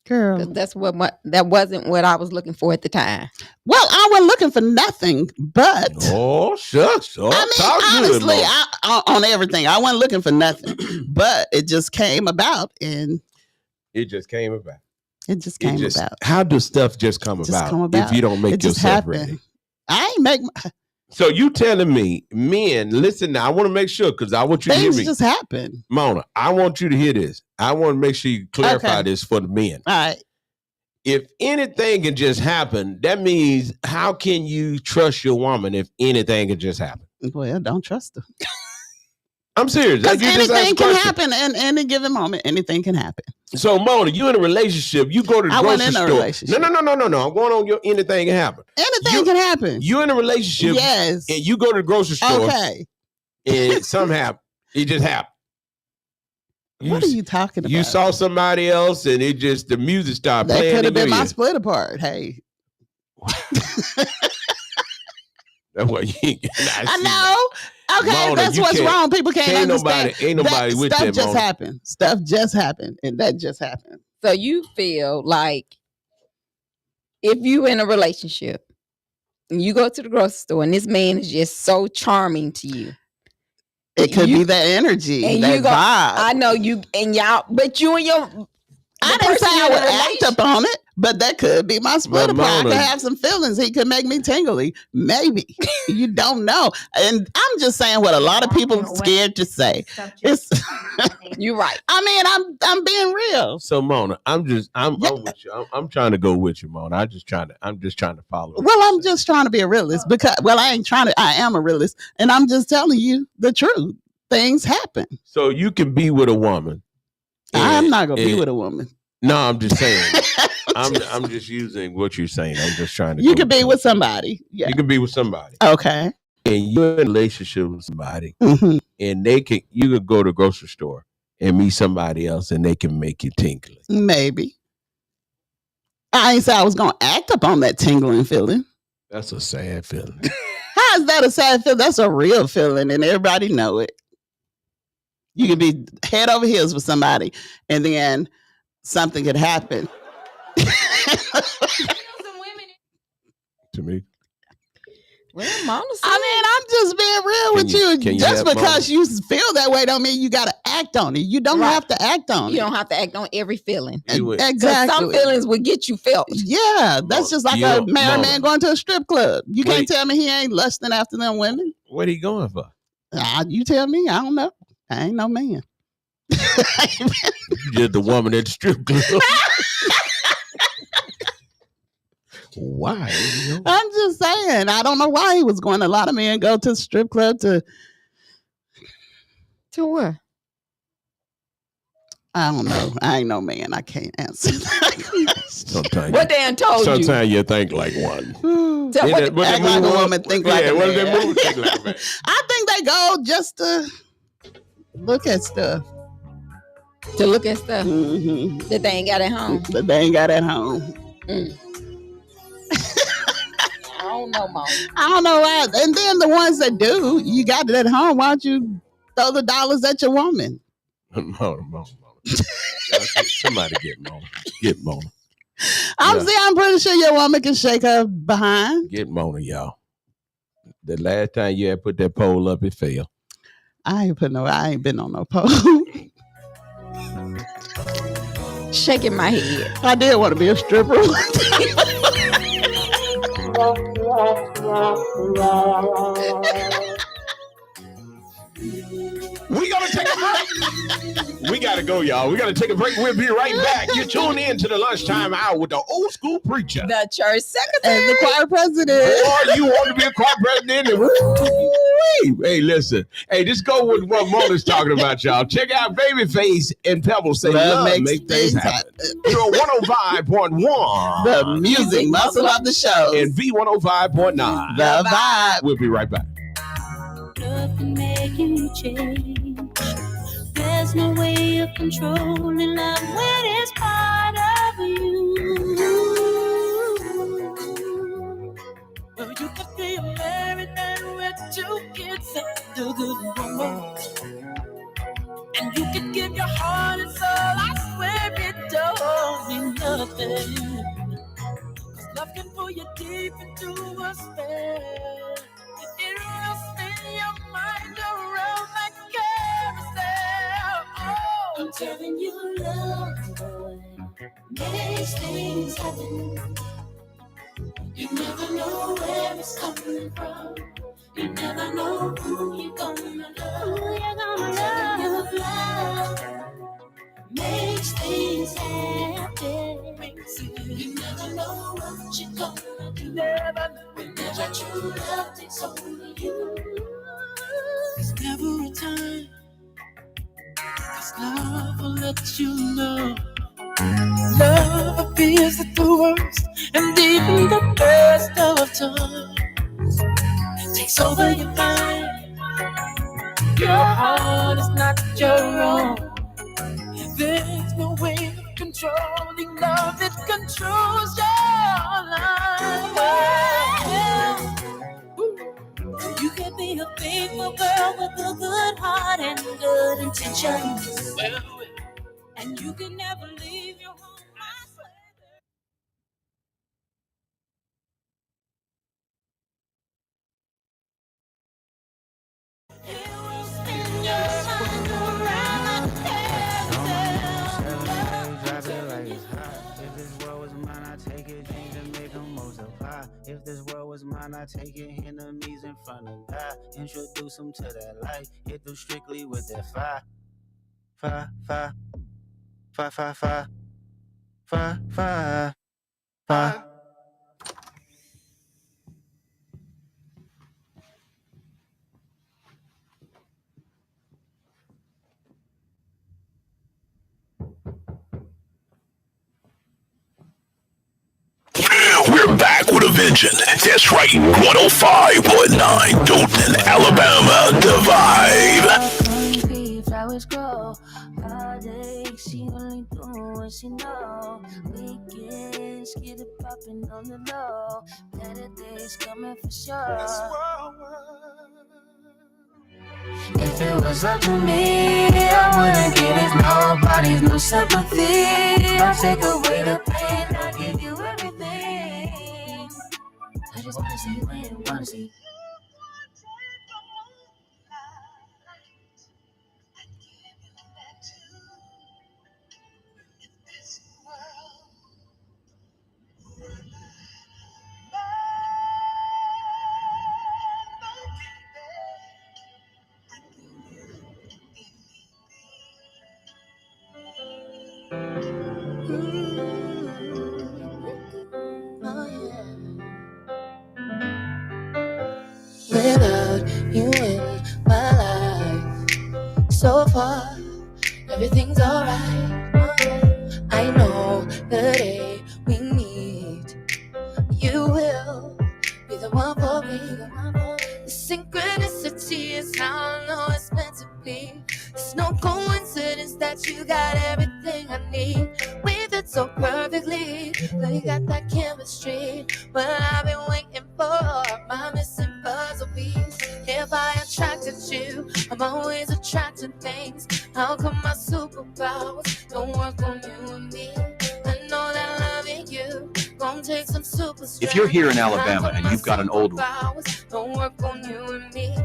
Girl. That wasn't what I was looking for at the time. Well, I wasn't looking for nothing, but oh shucks. Oh, I mean, honestly, on everything. I wasn't looking for nothing. But it just came about and It just came about. It just came about. How does stuff just come about if you don't make yourself ready? I ain't make. So you telling me, men, listen now, I want to make sure because I want you to hear me. Things just happen. Mona, I want you to hear this. I want to make sure you clarify this for the men. All right. If anything can just happen, that means how can you trust your woman if anything can just happen? Well, don't trust her. I'm serious. Because anything can happen in any given moment. Anything can happen. So, Mona, you in a relationship. You go to the grocery store. Relationship. No. I'm going on your anything can happen. Anything can happen. You in a relationship. Yes. And you go to the grocery store. Okay. And somehow it just happened. What are you talking about? You saw somebody else and the music started playing. That could have been my split apart. Hey. That's what you I know. Okay, Mona, that's what's wrong. People can't understand. Ain't nobody with stuff them. Just happened. Stuff just happened. And that just happened. So you feel like if you in a relationship and you go to the grocery store and this man is just so charming to you. It could be that energy. And that you go, vibe. I know you and y'all, but you and your I didn't say I would act up on it, but that could be my split apart. I could have some feelings. He could make me tingly. Maybe. You don't know. And I'm just saying what a lot of people are scared to say. You're right. I mean, I'm being real. So Mona, I'm with you. I'm trying to go with you, Mona. I'm just trying to follow. Well, I'm just trying to be a realist because I am a realist. And I'm just telling you the truth. Things happen. So you can be with a woman. I'm not gonna be with a woman. No, I'm just saying. I'm just using what you're saying. I'm just trying to. You can be with somebody. Yeah. You can be with somebody. Okay. And you're in a relationship with somebody, and you could go to the grocery store and meet somebody else, and they can make you tingly. Maybe. I ain't say I was gonna act up on that tingling feeling. That's a sad feeling. How is that a sad feeling? That's a real feeling, and everybody know it. You can be head over heels with somebody, and then something could happen. To me. Well, Mona, I mean, I'm just being real with you. Just because you feel that way don't mean you got to act on it. You don't have to act on it. You don't have to act on every feeling. Exactly. Some feelings will get you felt. Yeah, that's just like a married man going to a strip club. You can't tell me he ain't lusting after them women. What are you going for? You tell me. I don't know. I ain't no man. You're the woman at the strip club. Why? I'm just saying. I don't know why he was going. A lot of men go to the strip club to what? I don't know. I ain't no man. I can't answer that. Sometimes what Dan told you. Sometimes you think like one. Act like a woman, think like a man. What that movie think like a man? I think they go just to look at stuff. To look at stuff that they ain't got at home. That they ain't got at home. I don't know, Mom. I don't know why. And then the ones that do, you got it at home. Why don't you throw the dollars at your woman? Mona. Somebody get Mona. Get Mona. I'm pretty sure your woman can shake her behind. Get Mona, y'all. The last time you had put that pole up, it failed. I ain't been on no pole. Shaking my head. I did want to be a stripper. We gonna take a break. We gotta go, y'all. We gotta take a break. We'll be right back. You're tuned in to the lunchtime hour with the old school preacher, the church secretary, and the choir president. Or you want to be a choir president? Hey, listen. Hey, just go with what Mona's talking about, y'all. Check out Babyface and Pebble say love make things happen. You're 105.1. The music muscle of the show. And V105.9. The vibe. We'll be right back. Love can make you change. There's no way of controlling love when it's part of you. Well, you could be a married man with 2 kids and do good woman. And you could give your heart and soul, I swear it don't mean nothing. 'Cause love can pull you deep into a spell. It will spin your mind around like carousel. Oh, I'm telling you, love, boy, makes things happen. You never know where it's coming from. You never know who you're gonna love. Your love makes things happen. You never know what you're gonna do. Whenever true love takes over you. There's never a time. 'Cause love will let you know. Love appears at the worst and even the best of times. Takes over your mind. Your heart is not your own. There's no way of controlling love. It controls your life. You can be a faithful girl with a good heart and good intentions. And you can never leave your home. If this world was mine, I take it, enemies in front of God. Introduce them to that light. Hit them strictly with that fire. Fire, fire, fire, fire, fire, fire, fire, fire. We're back with a vengeance. That's right, 105.9 Dothan, Alabama, the vibe. Flowers grow, heartache, she only do what she know. Weekends, get it popping on the low. Better days coming for sure. If it was up to me, I wouldn't give it nobody's no sympathy. I'll take away the pain, I'll give you everything. I just wanna see what you wanna see. Without you in my life, so far everything's alright. I know the day we meet, you will be the one for me. The synchronicity is how I know it's meant to be. It's no coincidence that you got everything I need. We fit so perfectly, we got that chemistry. But I've been waiting for my missing puzzle piece. If I attracted you, I'm always attracting things. How come my superpowers don't work on you and me? I know that loving you gon' take some super strength. If you're here in Alabama and you've got an old one, don't work on you and me.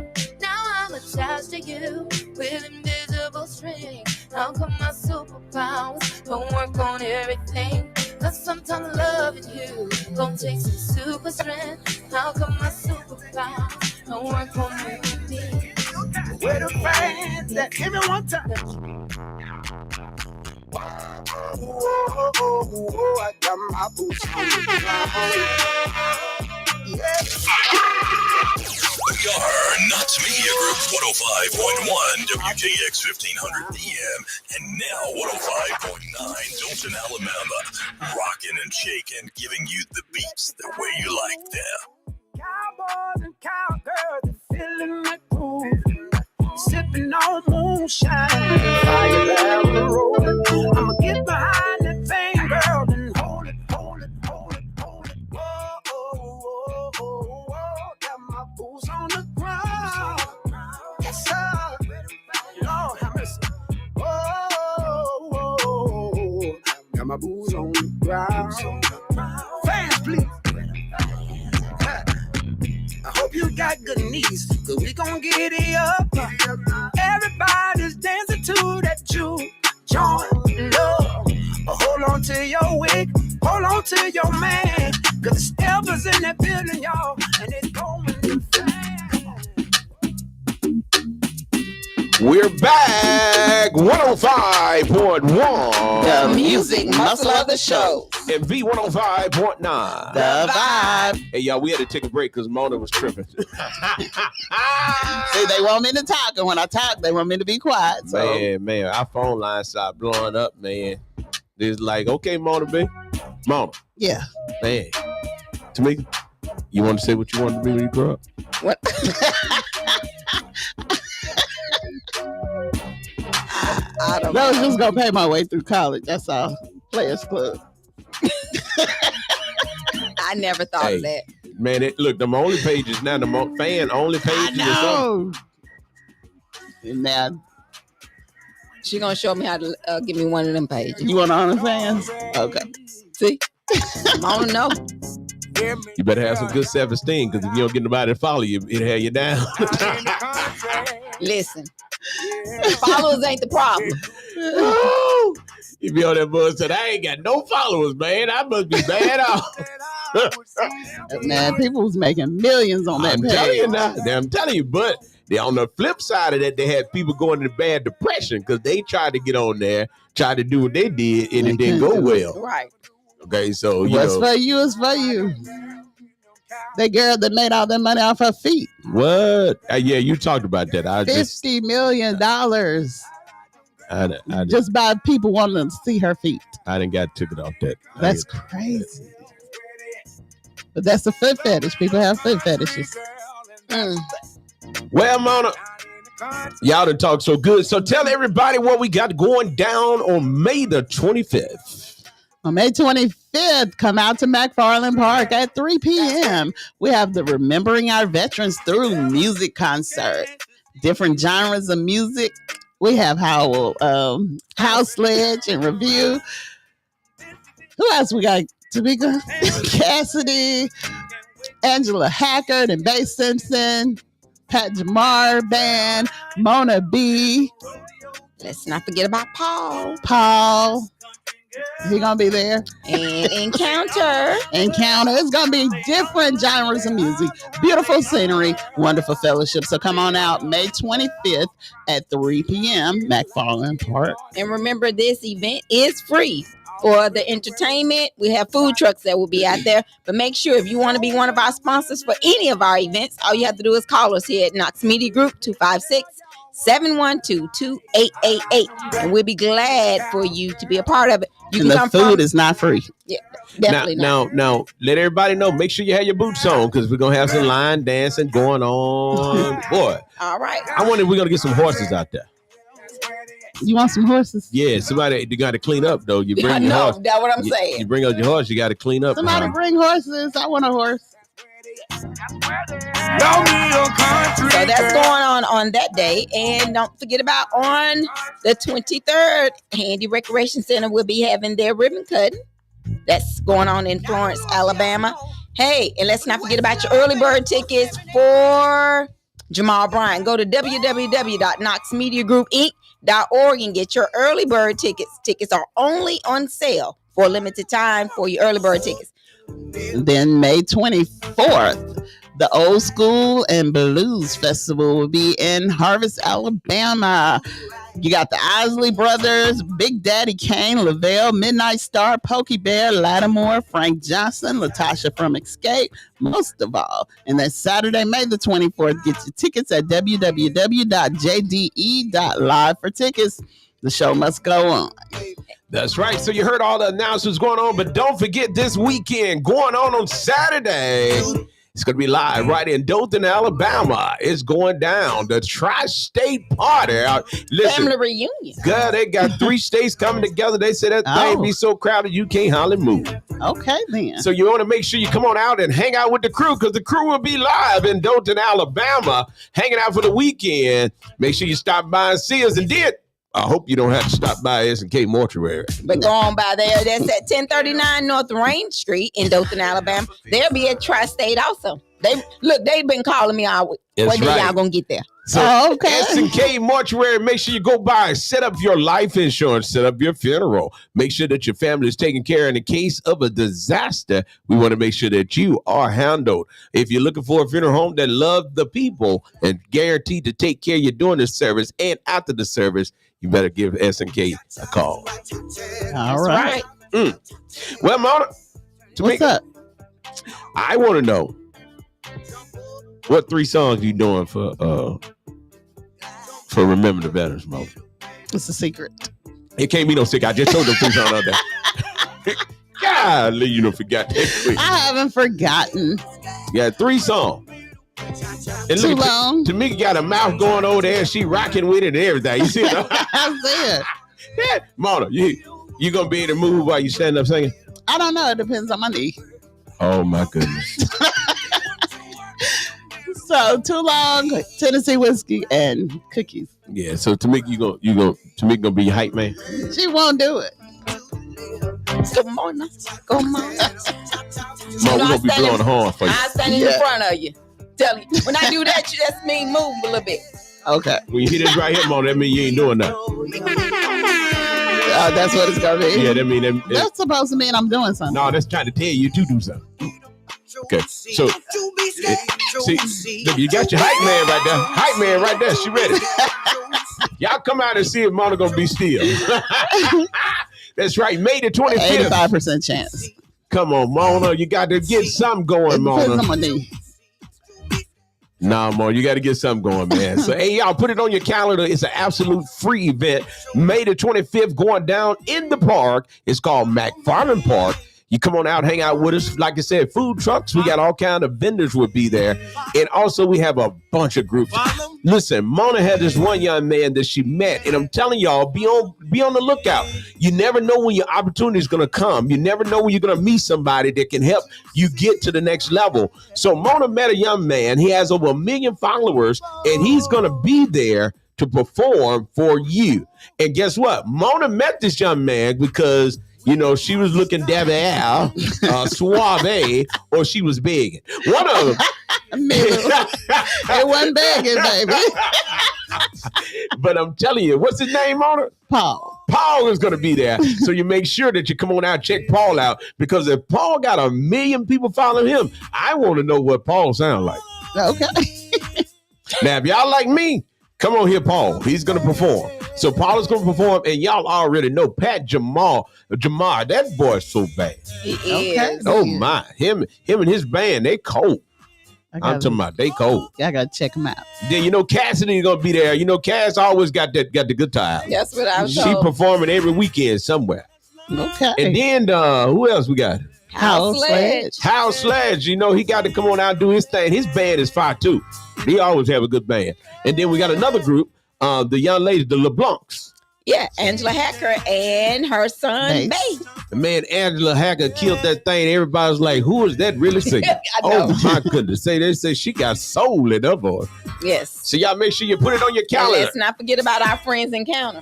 Now I'm attached to you with invisible strings. How come my superpowers don't work on everything? Cause sometimes loving you gon' take some super strength. How come my superpowers don't work on you and me? Where the fans that give me one time. Oh, I got my boots on the ground. Yeah. You're Nuts Media Group 105.1 WKX 1500 PM and now 105.9 Dothan, Alabama. Rocking and shaking, giving you the beats the way you like them. Cowboys and cowgirls, they're feeling my groove. Sipping on moonshine, fire down the road. I'ma get behind that thing, girl, and hold it, hold it, hold it, hold it. Whoa, oh, oh, oh, oh. Got my boots on the ground. Yes, sir. Lord, have mercy. Oh, oh, oh. Got my boots on the ground. Fans, please. I hope you got good knees, cause we gon' get it up. Everybody's dancing to that juke joint, love. Hold on to your wig, hold on to your man. Cause the Elvis in that building, y'all, and it's going to We're back. 105.1. The music muscle of the show. And V105.9. The vibe. Hey, y'all, we had to take a break because Mona was tripping. See, they want me to talk, and when I talk, they want me to be quiet. So. Man, our phone line started blowing up, man. It's like, okay, Mona, babe. Mona. Yeah. Man. Tamika, you want to say what you wanted to be when you grow up? What? I don't know. I was just going to pay my way through college. That's all. Players Club. I never thought of that. Man, look, the only pages now, the fan only pages. I know. And now, she gonna show me how to give me one of them pages. You want OnlyFans? Okay. See? I don't know. You better have some good self-esteem, because if you don't get nobody to follow you, it'll have you down. Listen, followers ain't the problem. You be on that bus said, I ain't got no followers, man. I must be bad off. Man, people was making millions on that page. I'm telling you, but on the flip side of that, they had people going into bad depression because they tried to get on there, tried to do what they did, and it didn't go well. Right. Okay, so what's for you is for you. That girl that made all that money off her feet. What? Yeah, you talked about that. $50 million. I just by people wanting to see her feet. I didn't got took it off that. That's crazy. But that's the foot fetish. People have foot fetishes. Well, Mona, y'all done talk so good. So tell everybody what we got going down on May the 25th. On May 25th, come out to McFarland Park at 3 p.m. We have the Remembering Our Veterans Through music concert. Different genres of music. We have House Sledge and Review. Who else we got? Tamika, Cassidy, Angela Hackard and Bae Simpson, Pat Jamar Band, Mona B. Let's not forget about Paul. He gonna be there. And Encounter. It's gonna be different genres of music. Beautiful scenery, wonderful fellowship. So come on out May 25th at 3 p.m. McFarland Park. And remember, this event is free. For the entertainment, we have food trucks that will be out there. But make sure if you want to be one of our sponsors for any of our events, all you have to do is call us here at Knox Media Group 256-712-2888. And we'll be glad for you to be a part of it. The food is not free. Yeah, definitely not. Now, let everybody know. Make sure you have your boots on, because we're going to have some line dancing going on. Boy. All right. I wonder if we're going to get some horses out there. You want some horses? Yeah, somebody, you got to clean up, though. You bring your horse. That's what I'm saying. You bring out your horse, you got to clean up. Somebody bring horses. I want a horse. So that's going on that day. And don't forget about on the 23rd, Handy Recreation Center will be having their ribbon cutting. That's going on in Florence, Alabama. Hey, and let's not forget about your early bird tickets for Jamal Bryant. Go to www.knoxmediagroupinc.org and get your early bird tickets. Tickets are only on sale for a limited time for your early bird tickets. Then May 24th, the Old School and Blues Festival will be in Harvest, Alabama. You got the Isley Brothers, Big Daddy Kane, Lavelle, Midnight Star, Pokey Bear, Lattimore, Frank Johnson, Latasha from Escape, most of all. And that's Saturday, May the 24th. Get your tickets at www.jde.live for tickets. The show must go on. That's right. So you heard all the announcements going on, but don't forget this weekend going on Saturday. It's going to be live right in Dothan, Alabama. It's going down. The Tri-State Party. Listen, family reunion. God, they got 3 states coming together. They said that thing be so crowded you can't hardly move. Okay, then. So you want to make sure you come on out and hang out with the crew, because the crew will be live in Dothan, Alabama, hanging out for the weekend. Make sure you stop by and see us. And I hope you don't have to stop by S&K Mortuary. But go on by there. That's at 1039 North Range Street in Dothan, Alabama. They'll be at Tri-State also. They've been calling me all week. That's When right. y'all gonna get there? So S&K Mortuary, make sure you go by, set up your life insurance, set up your funeral. Make sure that your family is taken care of. In the case of a disaster, we want to make sure that you are handled. If you're looking for a funeral home that loves the people and guaranteed to take care of you during the service and after the service, you better give S&K a call. All right. Well, Mona, what's up? I want to know what 3 songs you doing for Remember the Veterans, Mona. It's a secret. It can't be no secret. I just told them 3 songs out there. Golly, you don't forgot that quick. I haven't forgotten. Yeah, 3 songs. And Too look, long. Tamika got a mouth going over there and she rocking with it and everything. You see it? I see it. Yeah. Mona, you gonna be able to move while you stand up singing? I don't know. It depends on my knee. Oh my goodness. So Too Long, Tennessee Whiskey, and Cookies. Yeah, so Tamika, Tamika gonna be your hype man. She won't do it. Good morning. Good morning. Mom, we're gonna be blowing the horn for you. I stand in front of you. Tell you. When I do that, you just mean move a little bit. Okay. When you hit this right here, Mom, that means you ain't doing nothing. That's what it's gonna be. Yeah, that mean that's supposed to mean I'm doing something. No, that's trying to tell you to do something. Okay, so see, look, you got your hype man right there. Hype man right there. She ready. Y'all come out and see if Mona gonna be still. That's right. May the 25th. 85% chance. Come on, Mona. You got to get something going, Mona. Nah, Mona, you got to get something going, man. So, hey, y'all, put it on your calendar. It's an absolute free event. May the 25th, going down in the park. It's called McFarland Park. You come on out, hang out with us. Like I said, food trucks. We got all kind of vendors will be there. And also we have a bunch of groups. Listen, Mona had this one young man that she met. And I'm telling y'all, be on the lookout. You never know when your opportunity is going to come. You never know when you're going to meet somebody that can help you get to the next level. So Mona met a young man. He has over 1 million followers. And he's going to be there to perform for you. And guess what? Mona met this young man because she was looking debonair, suave, or she was begging. One of them. It wasn't begging, baby. But I'm telling you, what's his name on it? Paul. Paul is going to be there. So you make sure that you come on out, check Paul out. Because if Paul got 1 million people following him, I want to know what Paul sounds like. Okay. Now, if y'all like me, come on here, Paul. He's going to perform. So Paul is going to perform, and y'all already know Pat Jamar, that boy's so bad. He is. Oh my, him and his band, they cold. I'm talking about they cold. I gotta check them out. Then Cassidy's gonna be there. Cass always got the guitar. That's what I'm She told. performing every weekend somewhere. Okay. And then who else we got? House Sledge. House Sledge, he got to come on out and do his thing. His band is fire too. He always have a good band. And then we got another group. The young ladies, the LeBlancs. Yeah, Angela Hacker and her son, Bay. Man, Angela Hacker killed that thing. Everybody's like, who is that really singing? Oh, my goodness. They say she got soul in her voice. Yes. So y'all make sure you put it on your And calendar. let's not forget about our friends Encounter.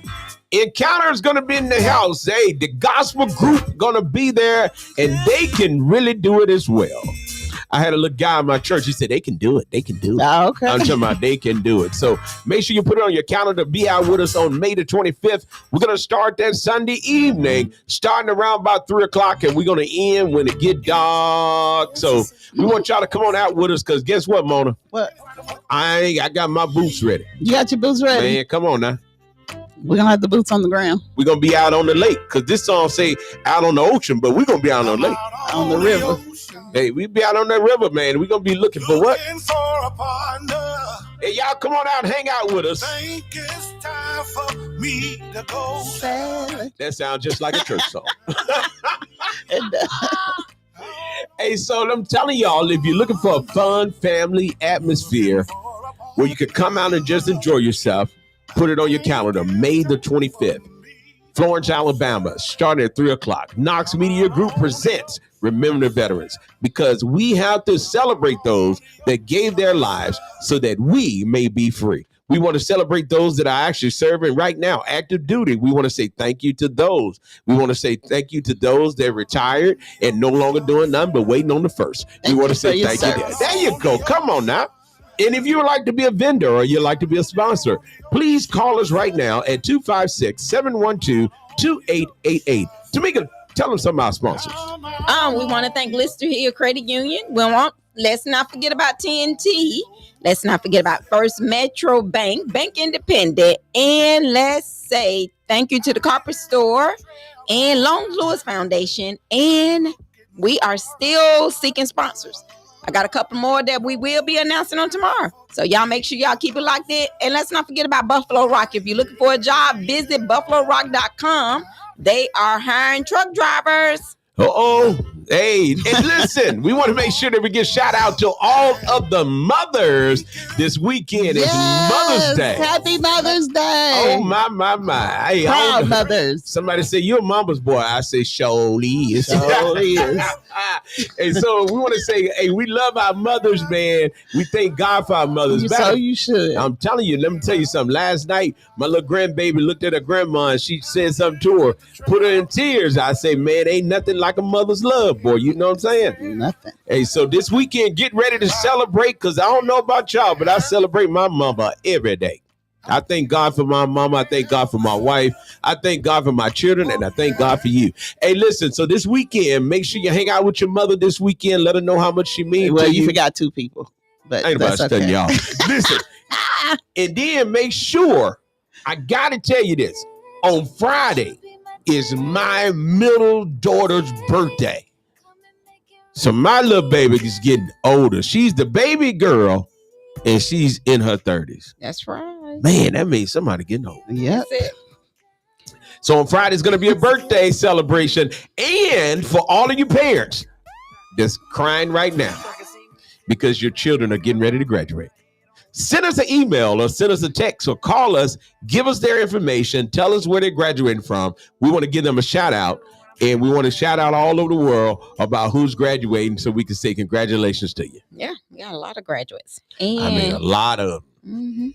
Encounter is going to be in the house. Hey, the gospel group going to be there, and they can really do it as well. I had a little guy in my church. He said, they can do it. They can do it. Oh, okay. I'm talking about they can do it. So make sure you put it on your calendar. Be out with us on May the 25th. We're going to start that Sunday evening, starting around about 3 o'clock, and we're going to end when it get dark. So we want y'all to come on out with us, because guess what, Mona? What? I got my boots ready. You got your boots ready? Man, come on now. We're going to have the boots on the ground. We're going to be out on the lake, because this song say out on the ocean, but we're going to be out on the lake. On the river. Hey, we be out on that river, man. We're going to be looking for what? Hey, y'all come on out and hang out with us. Think it's time for me to go. That sounds just like a church song. Hey, so I'm telling y'all, if you're looking for a fun family atmosphere where you can come out and just enjoy yourself, put it on your calendar, May the 25th. Florence, Alabama, starting at 3 o'clock. Knox Media Group presents Remember the Veterans, because we have to celebrate those that gave their lives so that we may be free. We want to celebrate those that are actually serving right now, active duty. We want to say thank you to those. We want to say thank you to those that retired and no longer doing nothing but waiting on the first. We want to say thank you. There you go. Come on now. And if you would like to be a vendor or you'd like to be a sponsor, please call us right now at 256-712-2888. Tamika, tell them some of our sponsors. We want to thank Lister Hill Credit Union. Let's not forget about TNT. Let's not forget about First Metro Bank, Bank Independent. And let's say thank you to the Carpet Store and Long Lewis Foundation. And we are still seeking sponsors. I got a couple more that we will be announcing on tomorrow. So y'all make sure y'all keep it locked in. And let's not forget about Buffalo Rock. If you're looking for a job, visit buffalorock.com. They are hiring truck drivers. Hey, and listen, we want to make sure that we give shout out to all of the mothers this weekend. It's Mother's Day. Happy Mother's Day. Oh, my. Hey, proud mothers. Somebody say, you're a mama's boy. I say, surely is. Surely is. And so we want to say, hey, we love our mothers, man. We thank God for our mothers. So you should. I'm telling you, let me tell you something. Last night, my little grandbaby looked at her grandma and she said something to her, put her in tears. I say, man, ain't nothing like a mother's love, boy. You know what I'm saying? Nothing. Hey, so this weekend, get ready to celebrate, because I don't know about y'all, but I celebrate my mama every day. I thank God for my mama. I thank God for my wife. I thank God for my children, and I thank God for you. Hey, listen, so this weekend, make sure you hang out with your mother this weekend. Let her know how much she means to you. Well, you forgot two people. But ain't about studying y'all. Listen, and then make sure, I got to tell you this, on Friday is my middle daughter's birthday. So my little baby is getting older. She's the baby girl, and she's in her 30s. That's right. Man, that means somebody getting old. Yeah. So on Friday is going to be a birthday celebration. And for all of you parents that's crying right now because your children are getting ready to graduate, send us an email or send us a text or call us. Give us their information. Tell us where they're graduating from. We want to give them a shout out. And we want to shout out all over the world about who's graduating so we can say congratulations to you. Yeah, we got a lot of graduates. And I mean, a lot of them. Mm-hmm.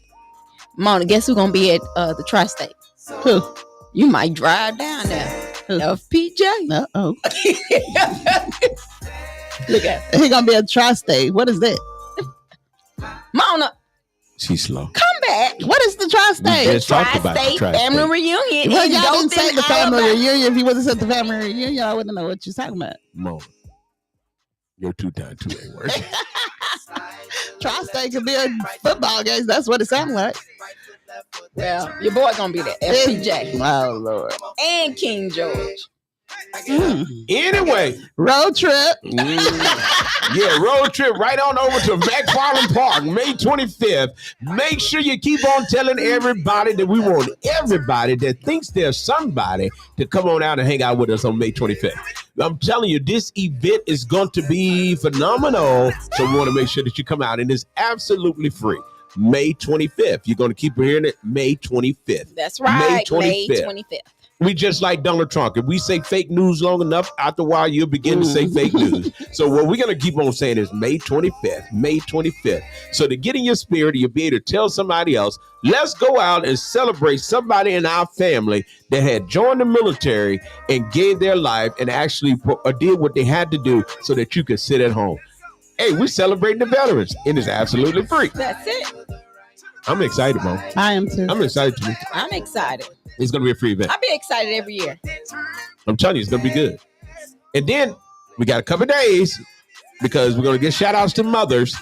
Mona, guess who's going to be at the Tri-State? Who? You might drive down there. FPJ. Uh-oh. Look at He's going to be at Tri-State. What is that? Mona. She's slow. Come back. What is the Tri-State? Tri-State family reunion. Well, y'all didn't say the family Alabama. reunion. If you wasn't at the family reunion, I wouldn't know what you're talking about. Mona, your 2 times 2 ain't working. Tri-State could be a football game. That's what it sounds like. Well, your boy gonna be there. FPJ. Oh, Lord. And King George. Anyway, road trip. Yeah, road trip right on over to McFarland Park, May 25th. Make sure you keep on telling everybody that we want everybody that thinks there's somebody to come on out and hang out with us on May 25th. I'm telling you, this event is going to be phenomenal. So we want to make sure that you come out, and it's absolutely free. May 25th. You're going to keep hearing it. May 25th. That's right. May 25th. We just like Donald Trump. If we say fake news long enough, after a while, you'll begin to say fake news. So what we're going to keep on saying is May 25th, May 25th. So to get in your spirit, you'll be able to tell somebody else, let's go out and celebrate somebody in our family that had joined the military and gave their life and actually did what they had to do so that you could sit at home. Hey, we're celebrating the veterans, and it's absolutely free. That's it. I'm excited, Mom. I am too. I'm excited too. I'm excited. It's going to be a free event. I'll be excited every year. I'm telling you, it's going to be good. And then we got a couple of days because we're going to get shout outs to mothers.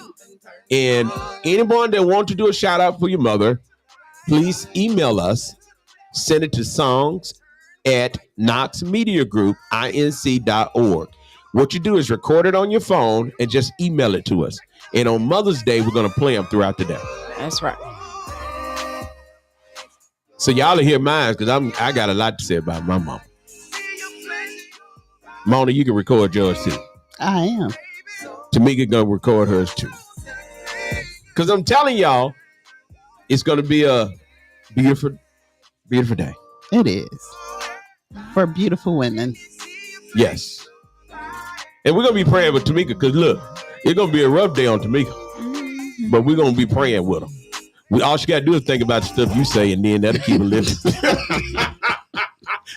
And anyone that wants to do a shout out for your mother, please email us. Send it to songs@knoxmediagroup.inc.org. What you do is record it on your phone and just email it to us. And on Mother's Day, we're going to play them throughout the day. That's right. So y'all will hear mine because I got a lot to say about my mom. Mona, you can record yours too. I am. Tamika gonna record hers too. Because I'm telling y'all, it's gonna be a beautiful, beautiful day. It is. For beautiful women. Yes. And we're gonna be praying with Tamika because look, it's gonna be a rough day on Tamika. But we're gonna be praying with her. All she got to do is think about the stuff you say, and then that'll keep her living.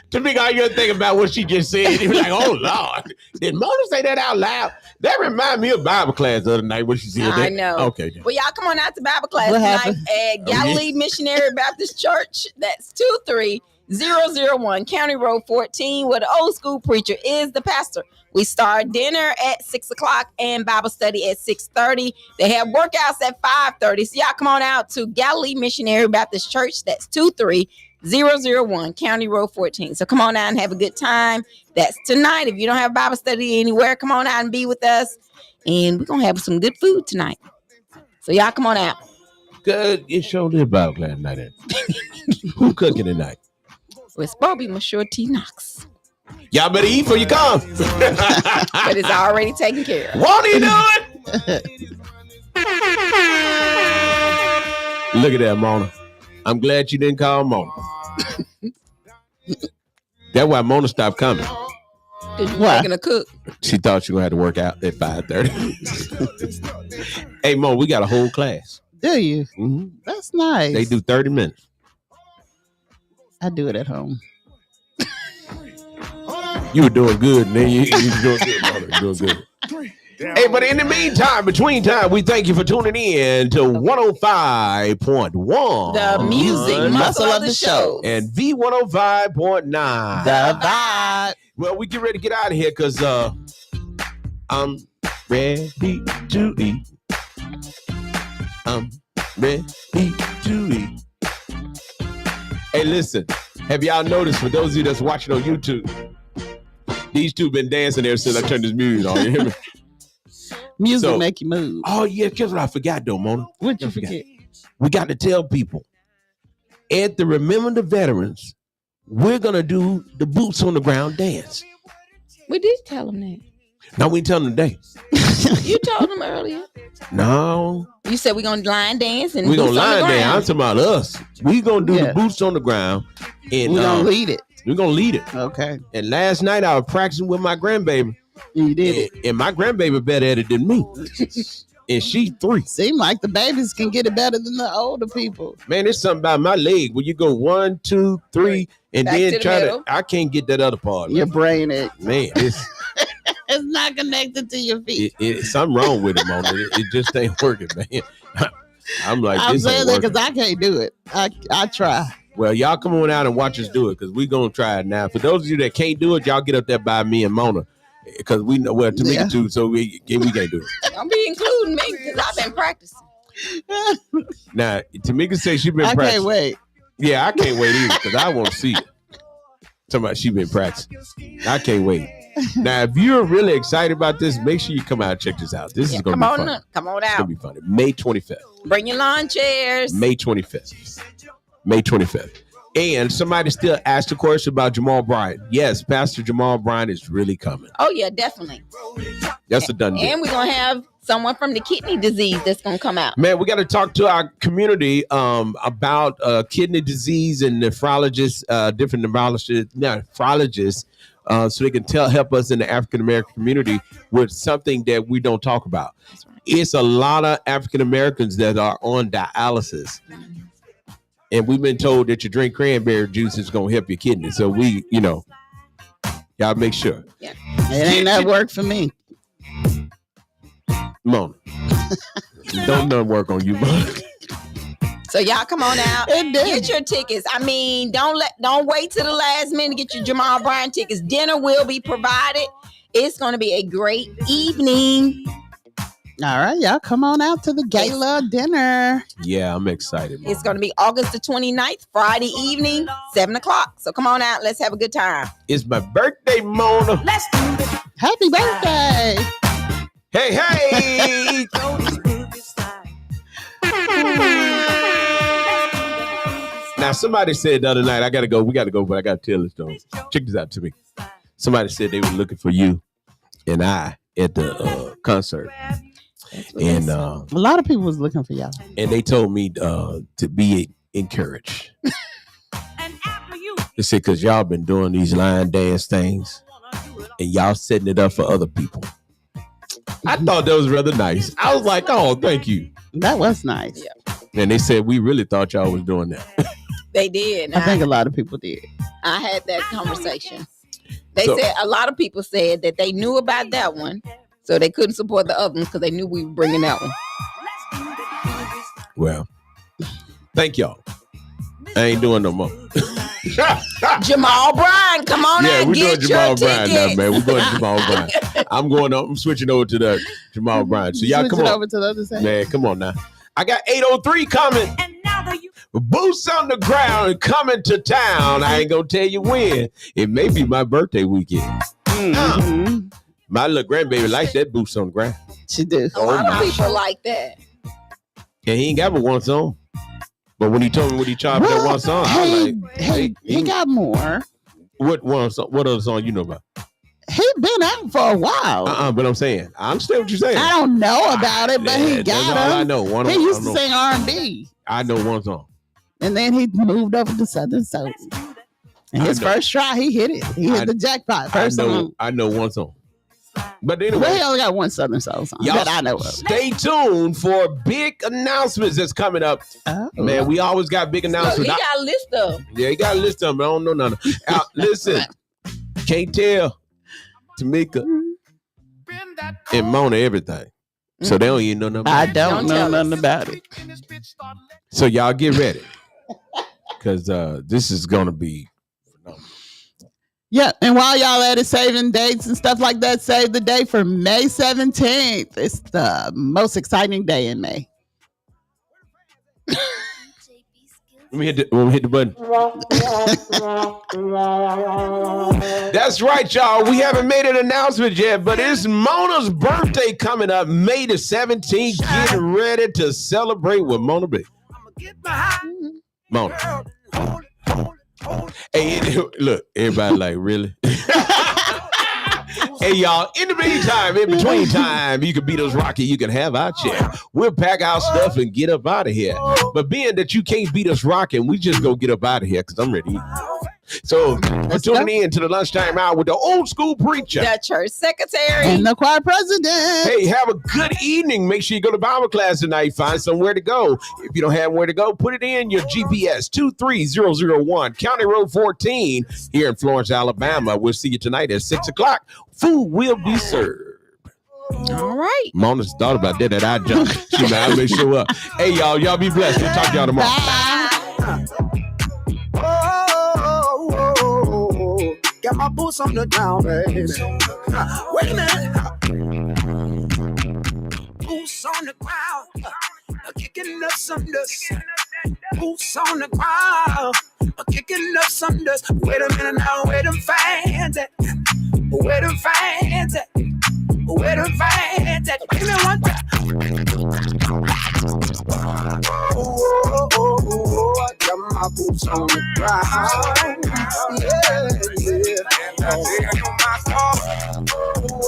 Tamika, all you got to think about what she just said. You be like, oh, Lord. Did Mona say that out loud? That reminded me of Bible class the other night when she said that. I know. Okay. Well, y'all come on out to Bible class What tonight happened? at Galilee Missionary Baptist Church. That's 23001 County Road 14, where the old school preacher is the pastor. We start dinner at 6:00 and Bible study at 6:30. They have workouts at 5:30. So y'all come on out to Galilee Missionary Baptist Church. That's 23001 County Road 14. So come on out and have a good time. That's tonight. If you don't have Bible study anywhere, come on out and be with us. And we're going to have some good food tonight. So y'all come on out. Good. It showed this Bible class tonight. Who cooking tonight? Well, it's supposed to be Monsieur T. Knox. Y'all better eat before you come. But it's already taken care of. Won't he do it? Look at that, Mona. I'm glad you didn't call Mona. That's why Mona stopped coming. Because you're making a cook. She thought she was going to have to work out at 5:30. Hey, Mo, we got a whole class. Do you? Mm-hmm. That's nice. They do 30 minutes. I do it at home. You were doing good, man. You were doing good, brother. Doing good. Hey, but in the meantime, between time, we thank you for tuning in to 105.1. The music muscle of the show. And V105.9. The vibe. Well, we get ready to get out of here because I'm ready to eat. I'm ready to eat. Hey, listen. Have y'all noticed, for those of you that's watching on YouTube, these two been dancing there since I turned this music on. You hear me? Music make you move. Oh, yeah. Guess what I forgot, though, Mona? What you forget? We got to tell people at the Remember the Veterans, we're going to do the boots on the ground dance. We did tell them that. No, we didn't tell them today. You told them earlier. No. You said we're going to line dance and we're going to boots on the line dance. I'm ground. talking about us. We're going to do the boots on the ground. And We're going to lead it. We're going to lead it. Okay. And last night I was practicing with my grandbaby. You did it. And my grandbaby better at it than me. And she 3. Seem like the babies can get it better than the older people. Man, there's something about my leg where you go 1, 2, 3, and Back then to the try middle. to. I can't get that other part. Your brain ache. Man, it's not connected to your feet. something wrong with it, Mona. It just ain't working, man. I'm like, I'm this saying ain't that working. because I can't do it. I try. Well, y'all come on out and watch us do it because we're going to try it now. For those of you that can't do it, y'all get up there by me and Mona because we know, well, Tamika too, so we can't do it. Don't be including me because I've been practicing. Now, Tamika says she's been I practicing. can't wait. Yeah, I can't wait either because I want to see it. Talking about she been practicing. I can't wait. Now, if you're really excited about this, make sure you come out and check this out. This is going to be fun. Come on It's out. going to be funny. May 25th. Bring your lawn chairs. May 25th. May 25th. And somebody still asked a question about Jamal Bryant. Yes, Pastor Jamal Bryant is really coming. Oh, yeah, definitely. That's a done deal. And we're going to have someone from the kidney disease that's going to come out. Man, we got to talk to our community about kidney disease and nephrologists, different nephrologists, so they can help us in the African-American community with something that we don't talk about. Right. It's a lot of African-Americans that are on dialysis. And we've been told that you drink cranberry juice is going to help your kidney. So we, y'all make sure. Yeah. It ain't that work for me. Mona. Don't none work on you, Mona. So y'all come on out. It did. Get your tickets. I mean, don't wait till the last minute to get your Jamal Bryant tickets. Dinner will be provided. It's going to be a great evening. All right, y'all come on out to the gala dinner. Yeah, I'm excited, Mona. It's going to be August the 29th, Friday evening, 7:00. So come on out. Let's have a good time. It's my birthday, Mona. Let's do it. Happy birthday. Hey. Now, somebody said the other night, we got to go, but I got to tell this story. Check this out to me. Somebody said they were looking for you and I at the concert. And A lot of people was looking for y'all. and they told me to be encouraged. They said, because y'all been doing these line dance things and y'all setting it up for other people. I thought that was rather nice. I was like, oh, thank you. That was nice. Yeah. And they said, we really thought y'all was doing that. They did. I think a lot of people did. I had that conversation. They So- said a lot of people said that they knew about that one, so they couldn't support the other ones because they knew we were bringing that one. Well, thank y'all. I ain't doing no more. Jamal Bryan, come on Yeah, in, we're get doing Jamal your Bryan now, tickets. man. We're going to Jamal Bryan. I'm switching over to the Jamal Bryan. So y'all come Switch it on. over to the other side. Man, come on now. I got 803 coming. Boots on the ground coming to town. I ain't gonna tell you when. It may be my birthday weekend. My little grandbaby likes that boots on the ground. She did. A lot of people like that. And he ain't got but one song. But when he told me what he charged that one song, I was like, he got more. What one song? What other song you know about? He been out for a while. But I'm saying, I understand what you're saying. I don't know about it, but he That's got all him. I know. He used to sing R&B. I know one song. And then he moved over to Southern Soul. And his first try, he hit it. He hit the jackpot. First song. I know one song. But anyway, well, he only got one Southern Soul song y'all that I know of. Stay tuned for big announcements that's coming up. Man, we always got big Look, announcements. he got a list of them. Yeah, he got a list of them, but I don't know none of them. Listen, can't tell Tamika and Mona everything. So they don't even know nothing. I don't know nothing about it. So y'all get ready. Because this is going to be phenomenal. Yeah, and while y'all at it saving dates and stuff like that, save the date for May 17th. It's the most exciting day in May. Let me hit the button. That's right, y'all. We haven't made an announcement yet, but it's Mona's birthday coming up May the 17th. Get ready to celebrate with Mona B. Mona. Hey, look, everybody like, really? Hey, y'all, in the meantime, in between time, you can beat us rocky, you can have our chair. We'll pack our stuff and get up out of here. But being that you can't beat us rocking, we just go get up out of here because I'm ready to eat. So we're tuning in to the lunchtime hour with the old school preacher, the church secretary, and the choir president. Hey, have a good evening. Make sure you go to Bible class tonight. Find somewhere to go. If you don't have where to go, put it in your GPS 23001, County Road 14 here in Florence, Alabama. We'll see you tonight at 6 o'clock. Food will be served. All right. Mona's thought about that I jumped. She might I may show up. Hey, y'all be blessed. We'll talk to y'all tomorrow. Got my boots on the ground, baby. Wait a minute. Boots on the ground. Kicking up some dust. Boots on the ground. Kicking up some dust. Wait a minute now. Where them fans at? Where them fans at? Where them fans at? Give me one time. I got my boots on the ground. Yeah.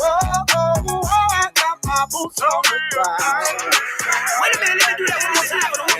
I got my boots on the ground. Wait a minute, let me do that one more time.